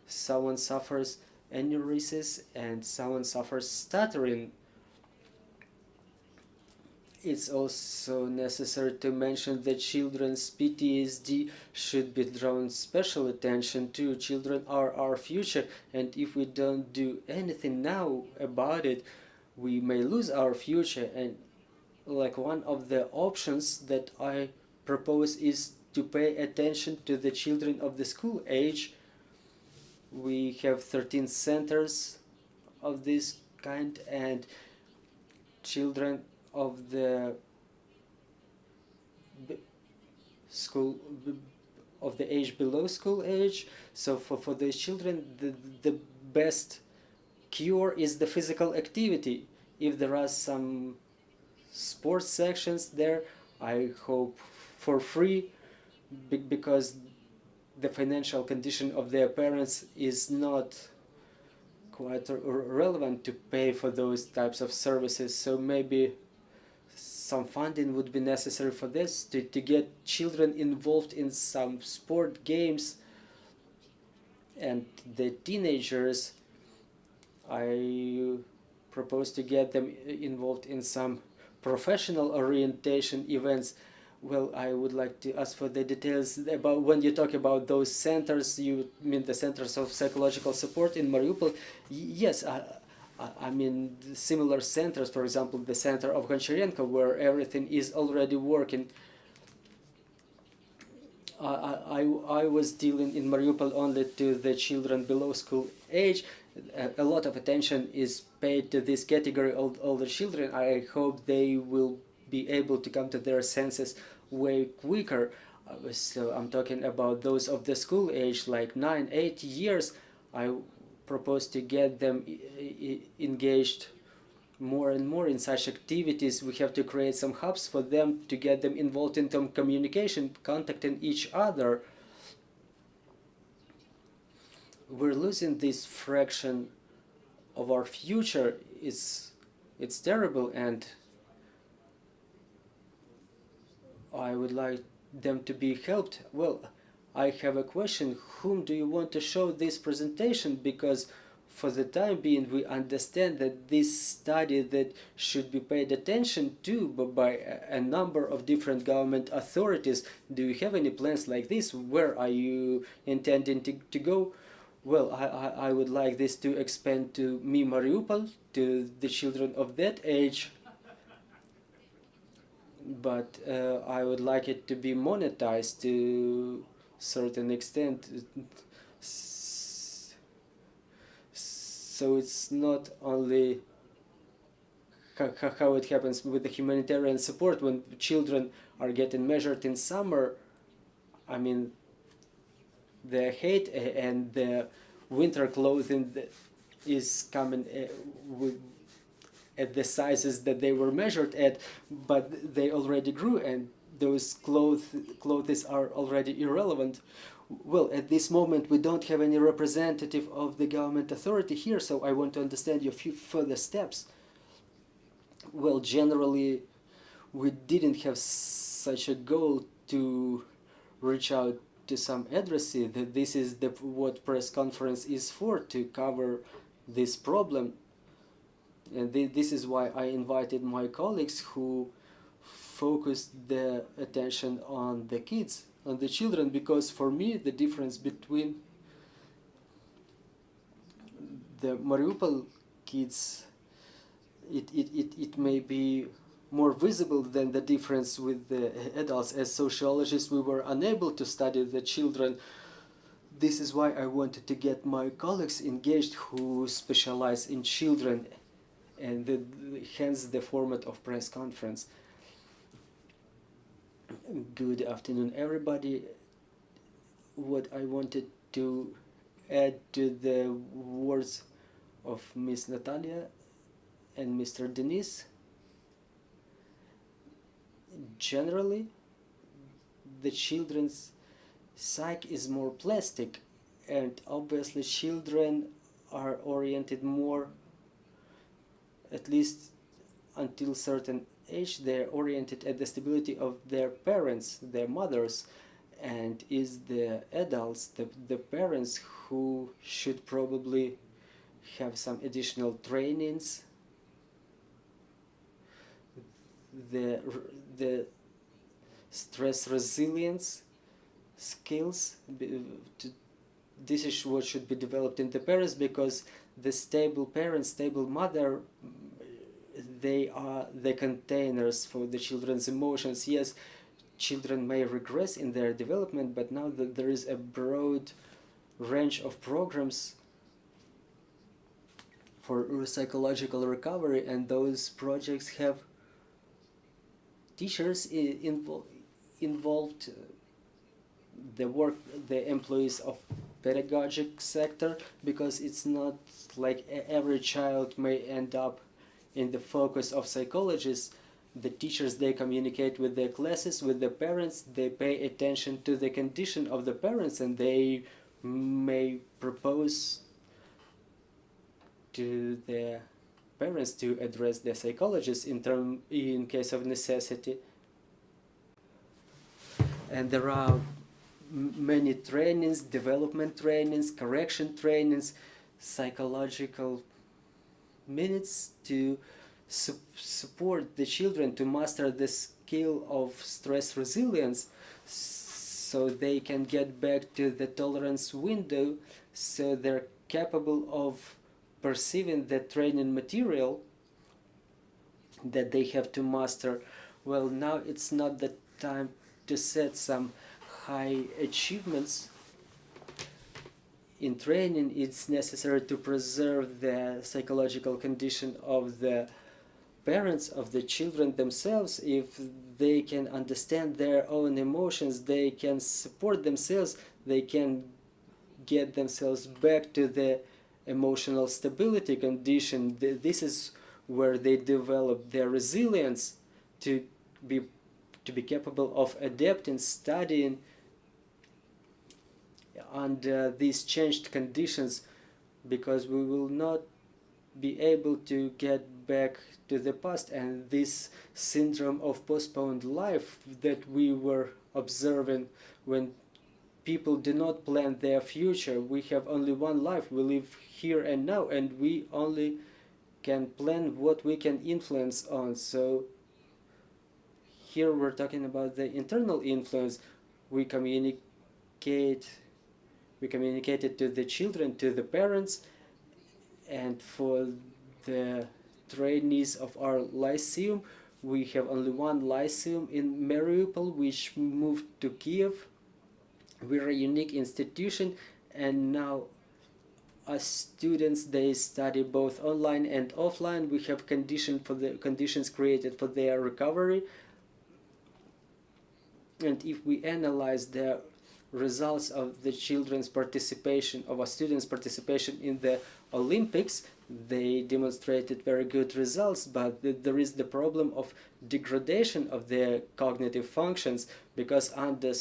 Someone suffers enuresis, and someone suffers stuttering. It's also necessary to mention that children's PTSD should be drawn special attention to. Children are our future, and if we don't do anything now about it, we may lose our future. And like one of the options that I propose is to pay attention to the children of the school age. We have 13 centers of this kind, and children of the school of the age below school age. So for those children, the best cure is the physical activity. If there are some sports sections there, I hope for free, because the financial condition of their parents is not quite relevant to pay for those types of services. So maybe some funding would be necessary for this, to get children involved in some sport games. And the teenagers, I propose to get them involved in some professional orientation events. Well, I would like to ask for the details about, when you talk about those centers, you mean the centers of psychological support in Mariupol? Yes, I mean similar centers, for example, the center of Goncharenko, where everything is already working. I was dealing in Mariupol only to the children below school age. A lot of attention is paid to this category of older children. I hope they will be able to come to their senses way quicker. So I'm talking about those of the school age, like 9, 8 years. I propose to get them engaged more and more in such activities. We have to create some hubs for them to get them involved in some communication, contacting each other. We're losing this fraction of our future. It's terrible, and I would like them to be helped. Well, I have a question. Whom do you want to show this presentation? Because for the time being, we understand that this study that should be paid attention to by a number of different government authorities. Do you have any plans like this? Where are you intending to go? Well, I would like this to expand to Mariupol, to the children of that age. But I would like it to be monetized to a certain extent. So it's not only how it happens with the humanitarian support when children are getting measured in summer. I mean, the height and the winter clothing is coming at the sizes that they were measured at, but they already grew, and those clothes are already irrelevant. Well, at this moment we don't have any representative of the government authority here, so I want to understand your few further steps. Well, generally we didn't have such a goal to reach out to some addressee. That this is what press conference is for, to cover this problem. And this is why I invited my colleagues who focused their attention on the kids, on the children, because for me the difference between the Mariupol kids, it may be more visible than the difference with the adults. As sociologists, we were unable to study the children. This is why I wanted to get my colleagues engaged who specialize in children, and hence the format of press conference. Good afternoon, everybody. What I wanted to add to the words of Miss Natalia and Mr. Denis, generally the children's psyche is more plastic, and obviously children are oriented more, at least until certain age, they're oriented at the stability of their parents, their mothers, and is the adults, the parents, who should probably have some additional trainings, the stress resilience skills. This is what should be developed in the parents, because the stable parent, stable mother, they are the containers for the children's emotions. Yes, children may regress in their development, but now that there is a broad range of programs for psychological recovery, and those projects have teachers involved, the employees of pedagogic sector, because it's not like every child may end up in the focus of psychologists. The teachers, they communicate with their classes, with the parents, they pay attention to the condition of the parents, and they may propose to the parents to address the psychologists in case of necessity. And there are many trainings, development trainings, correction trainings, psychological minutes to support the children to master the skill of stress resilience, so they can get back to the tolerance window, so they're capable of perceiving the training material that they have to master. Well, now it's not the time to set some high achievements in training. It's necessary to preserve the psychological condition of the parents of the children themselves, if they can understand their own emotions, they can support themselves, they can get themselves back to the emotional stability condition. This is where they develop their resilience to be capable of adapting, studying under these changed conditions, because we will not be able to get back to the past. And this syndrome of postponed life that we were observing when people do not plan their future. We have only one life, we live here and now, and we only can plan what we can influence on. So here we're talking about the internal influence. We communicated to the children, to the parents, and for the trainees of our lyceum, we have only one lyceum in Mariupol, which moved to Kiev. We're a unique institution, and now as students, they study both online and offline. We have conditions created for their recovery. And if we analyze the results of the children's participation, of our students' participation in the Olympics, they demonstrated very good results, but there is the problem of degradation of their cognitive functions, because under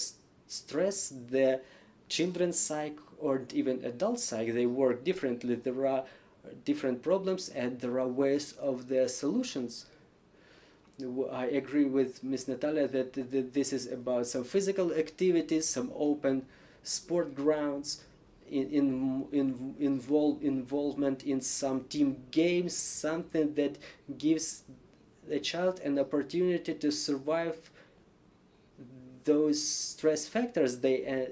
stress, the children's psyche or even adult psyche, they work differently. There are different problems and there are ways of their solutions. I agree with Ms. Natalia that this is about some physical activities, some open sport grounds, involvement in some team games, something that gives the child an opportunity to survive those stress factors they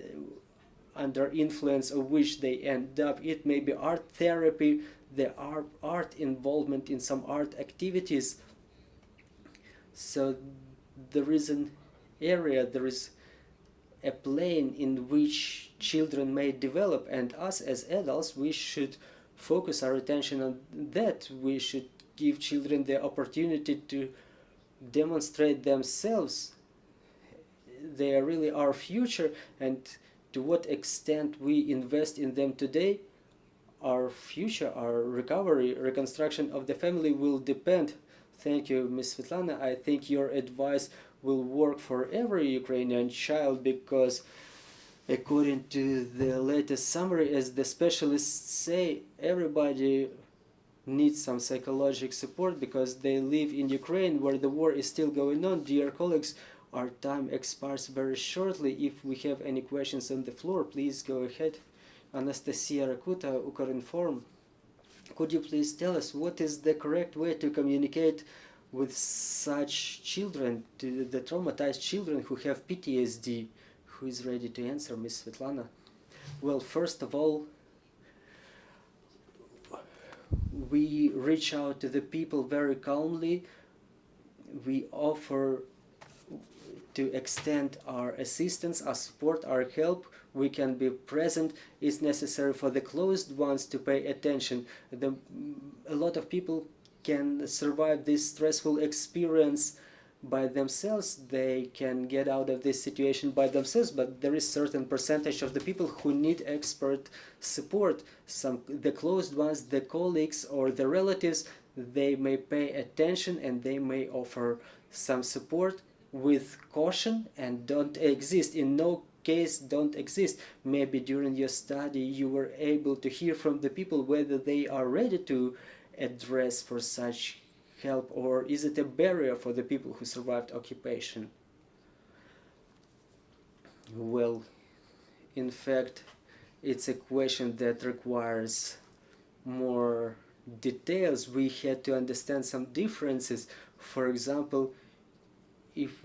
under influence of which they end up. It may be art therapy, the art involvement in some art activities. So there is an area, there is a plane in which children may develop, and us as adults, we should focus our attention on that. We should give children the opportunity to demonstrate themselves. They are really our future, and to what extent we invest in them today, our future, our recovery, reconstruction of the family will depend. Thank you, Ms. Svetlana. I think your advice will work for every Ukrainian child, because according to the latest summary, as the specialists say, everybody needs some psychological support because they live in Ukraine where the war is still going on. Dear colleagues, our time expires very shortly. If we have any questions on the floor, please go ahead. Anastasia Rakuta, Ukrinform. Could you please tell us what is the correct way to communicate with such children, to the traumatized children who have PTSD? Who is ready to answer, Ms. Svetlana? Well, first of all, we reach out to the people very calmly. We offer to extend our assistance, our support, our help. We can be present. It's necessary for the closed ones to pay attention. A lot of people can survive this stressful experience by themselves. They can get out of this situation by themselves, but there is certain percentage of the people who need expert support. The closed ones, the colleagues or the relatives, they may pay attention and they may offer some support with caution and don't exist. In no case don't exist. Maybe during your study you were able to hear from the people whether they are ready to address for such help, or is it a barrier for the people who survived occupation? Well, in fact, it's a question that requires more details. We had to understand some differences. For example, if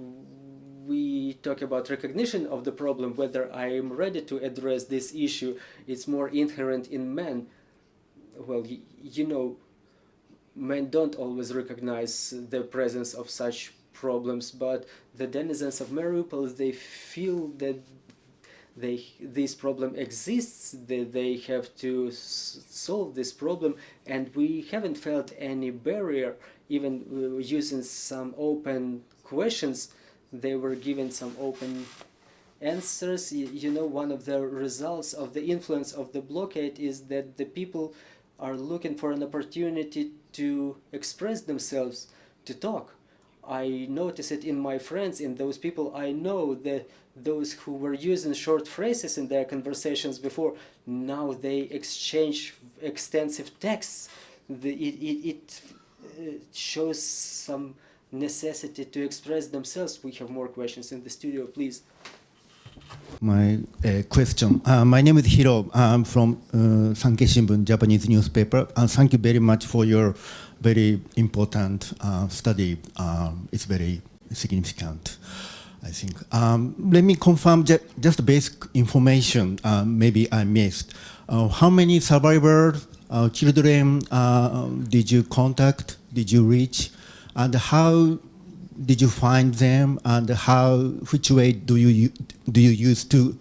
we talk about recognition of the problem, whether I am ready to address this issue, it's more inherent in men. Well, you know, men don't always recognize the presence of such problems, but the denizens of Mariupol, they feel that this problem exists, they have to solve this problem, and we haven't felt any barrier. Even using some open questions, they were given some open answers. You know, one of the results of the influence of the blockade is that the people are looking for an opportunity to express themselves, to talk. I notice it in my friends, in those people I know, that those who were using short phrases in their conversations before, now they exchange extensive texts. It shows some necessity to express themselves. We have more questions in the studio, please. My question. My name is Hiro. I'm from Sankei Shimbun, Japanese newspaper. And thank you very much for your very important study. It's very significant, I think. Let me confirm just basic information maybe I missed. How many survivors, children did you contact, did you reach? And how did you find them, and which way do you use to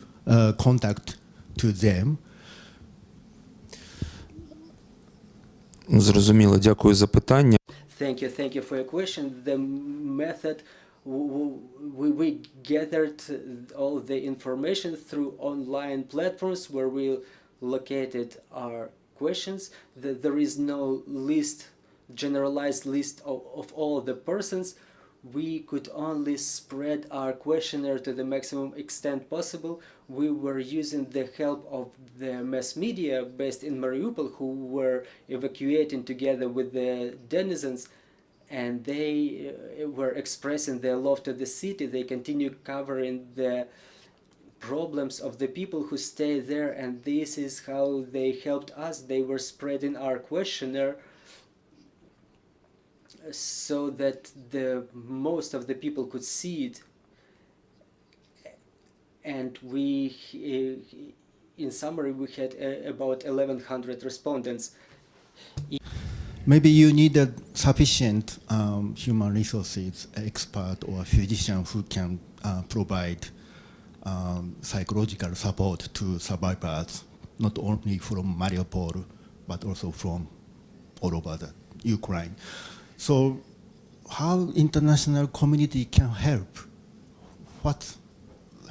contact to them? Зрозуміло, дякую за питання. Thank you for your question. The method, we gathered all the information through online platforms where we located our questions. There is no generalized list of all the persons. We could only spread our questionnaire to the maximum extent possible. We were using the help of the mass media based in Mariupol, who were evacuating together with the denizens, and they were expressing their love to the city. They continue covering the problems of the people who stay there, and this is how they helped us. They were spreading our questionnaire so that most of the people could see it. And we, in summary, we had about 1,100 respondents. Maybe you needed sufficient human resources expert or physician who can provide psychological support to survivors, not only from Mariupol, but also from all over the Ukraine. So how international community can help? What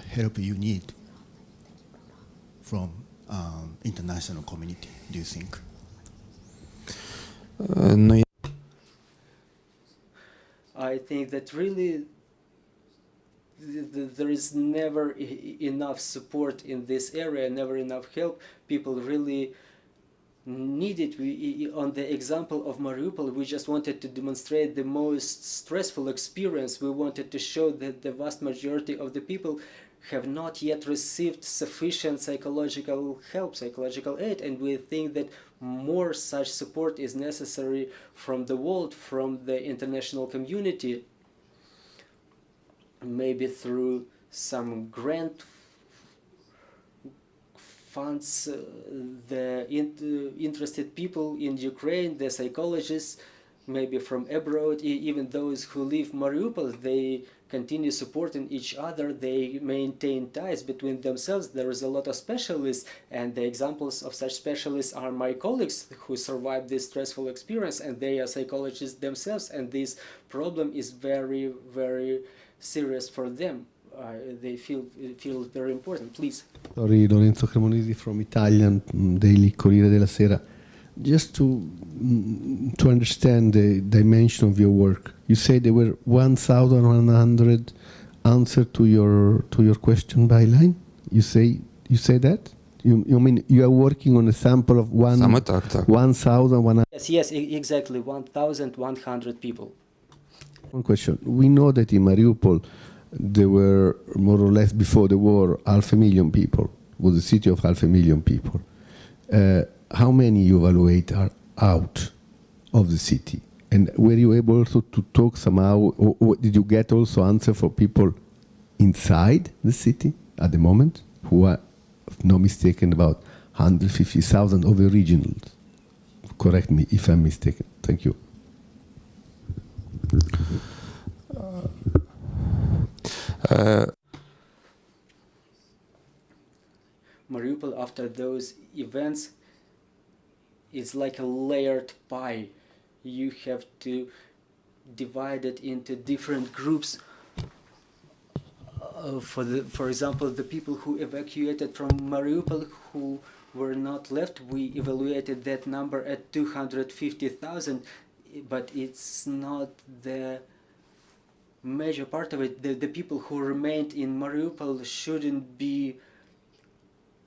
help you need from international community, do you think? I think that really there is never enough support in this area, never enough help. People really need it. On the example of Mariupol, we just wanted to demonstrate the most stressful experience. We wanted to show that the vast majority of the people have not yet received sufficient psychological help, psychological aid, and we think that more such support is necessary from the world, from the international community, maybe through some grant funds. The interested people in Ukraine, the psychologists, maybe from abroad, even those who leave Mariupol, they continue supporting each other. They maintain ties between themselves. There is a lot of specialists, and the examples of such specialists are my colleagues who survived this stressful experience, and they are psychologists themselves, and this problem is very, very serious for them. They feel very important. Please. Sorry, Lorenzo Cremonesi from Italian Daily Corriere della Sera. Just to understand the dimension of your work, you say there were 1,100 answers to your question by line. You say that? You mean you are working on a sample of 1,100? Yes, exactly, 1,100 people. One question. We know that in Mariupol there were more or less before the war 500,000 people. It was a city of 500,000 people. How many you evaluate are out of the city? And were you able also to talk somehow, or did you get also answer for people inside the city at the moment, who are, if not mistaken, about 150,000 of the regionals? Correct me if I'm mistaken. Thank you. Mariupol after those events is like a layered pie. You have to divide it into different groups. For example, the people who evacuated from Mariupol who were not left, we evaluated that number at 250,000, but it's not the major part of it. The people who remained in Mariupol shouldn't be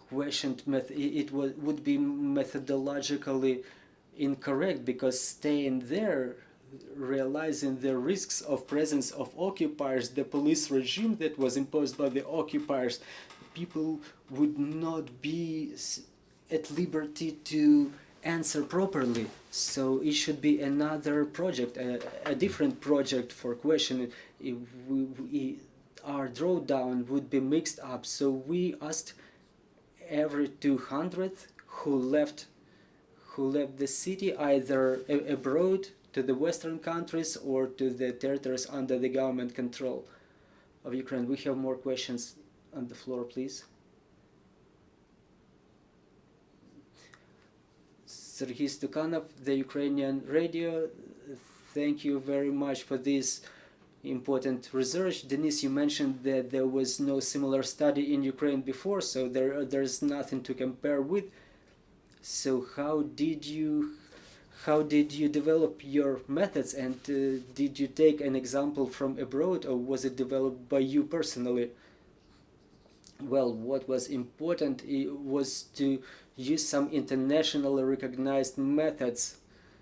questioned. It would be methodologically incorrect, because staying there, realizing the risks of presence of occupiers, the police regime that was imposed by the occupiers, people would not be at liberty to answer properly. So it should be another project, a different project for questioning. Our drawdown would be mixed up. So we asked every 200 who left the city, either abroad to the Western countries or to the territories under the government control of Ukraine. We have more questions on the floor, please. Sergei Stukhanov, the Ukrainian radio, thank you very much for this important research. Denise, you mentioned that there was no similar study in Ukraine before, so there's nothing to compare with. So how did you develop your methods, and did you take an example from abroad, or was it developed by you personally? Well, what was important was to use some internationally recognized methods.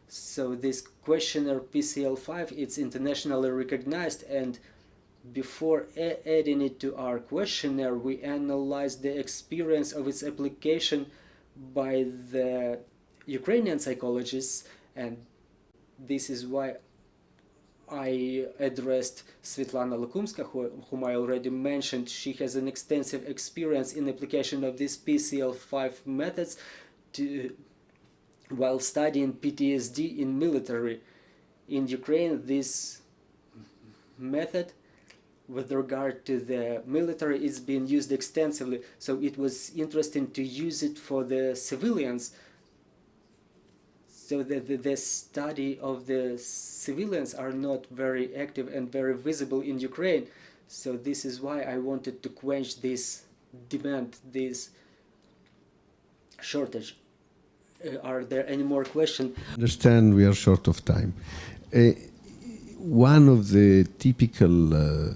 So this questionnaire PCL5, it's internationally recognized, and before adding it to our questionnaire, we analyzed the experience of its application by the Ukrainian psychologists, and this is why I addressed Svetlana Lukumska, whom I already mentioned. She has an extensive experience in application of these PCL5 methods while studying PTSD in military. In Ukraine, this method with regard to the military is being used extensively, so it was interesting to use it for the civilians. So the study of the civilians are not very active and very visible in Ukraine. So this is why I wanted to quench this demand, this shortage. Are there any more questions? Understand we are short of time. One of the typical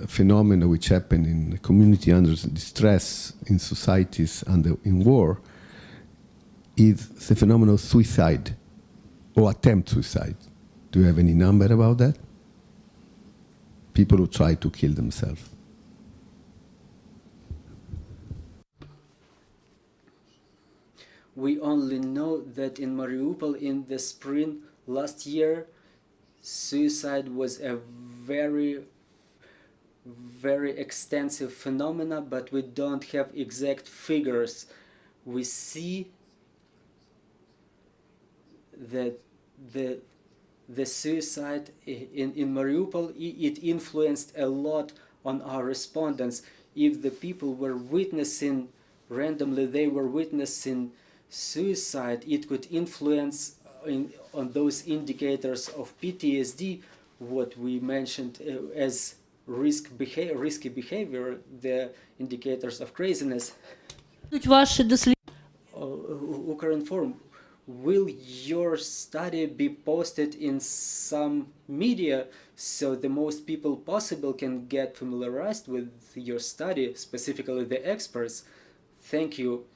phenomena which happen in the community under distress in societies and in war is the phenomenon of suicide or attempt suicide. Do you have any number about that? People who try to kill themselves. We only know that in Mariupol in the spring last year, suicide was a very extensive phenomena, but we don't have exact figures. We see that the suicide in Mariupol, it influenced a lot on our respondents. If the people were witnessing randomly, they were witnessing suicide, it could influence on those indicators of PTSD, what we mentioned as risky behavior, the indicators of craziness. Ukrinform, will your study be posted in some media so the most people possible can get familiarized with your study, specifically the experts? Thank you.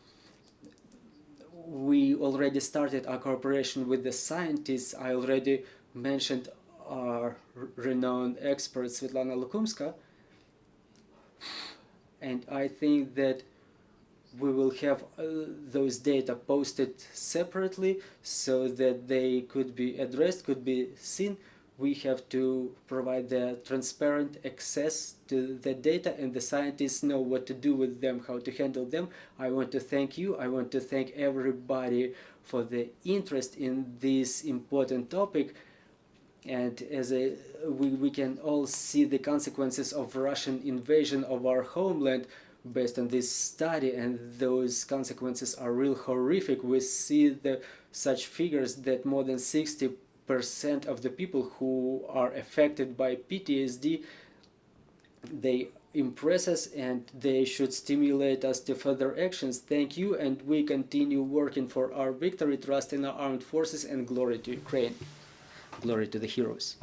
We already started our cooperation with the scientists. I already mentioned our renowned expert Svetlana Lukumska, and I think that we will have those data posted separately so that they could be addressed, could be seen. We have to provide the transparent access to the data, and the scientists know what to do with them, how to handle them. I want to thank you. I want to thank everybody for the interest in this important topic. And as we can all see the consequences of Russian invasion of our homeland, based on this study, and those consequences are real horrific. We see such figures that more than 60% of the people who are affected by PTSD, they impress us and they should stimulate us to further actions. Thank you, and we continue working for our victory, trust in our armed forces, and glory to Ukraine. Glory to the heroes.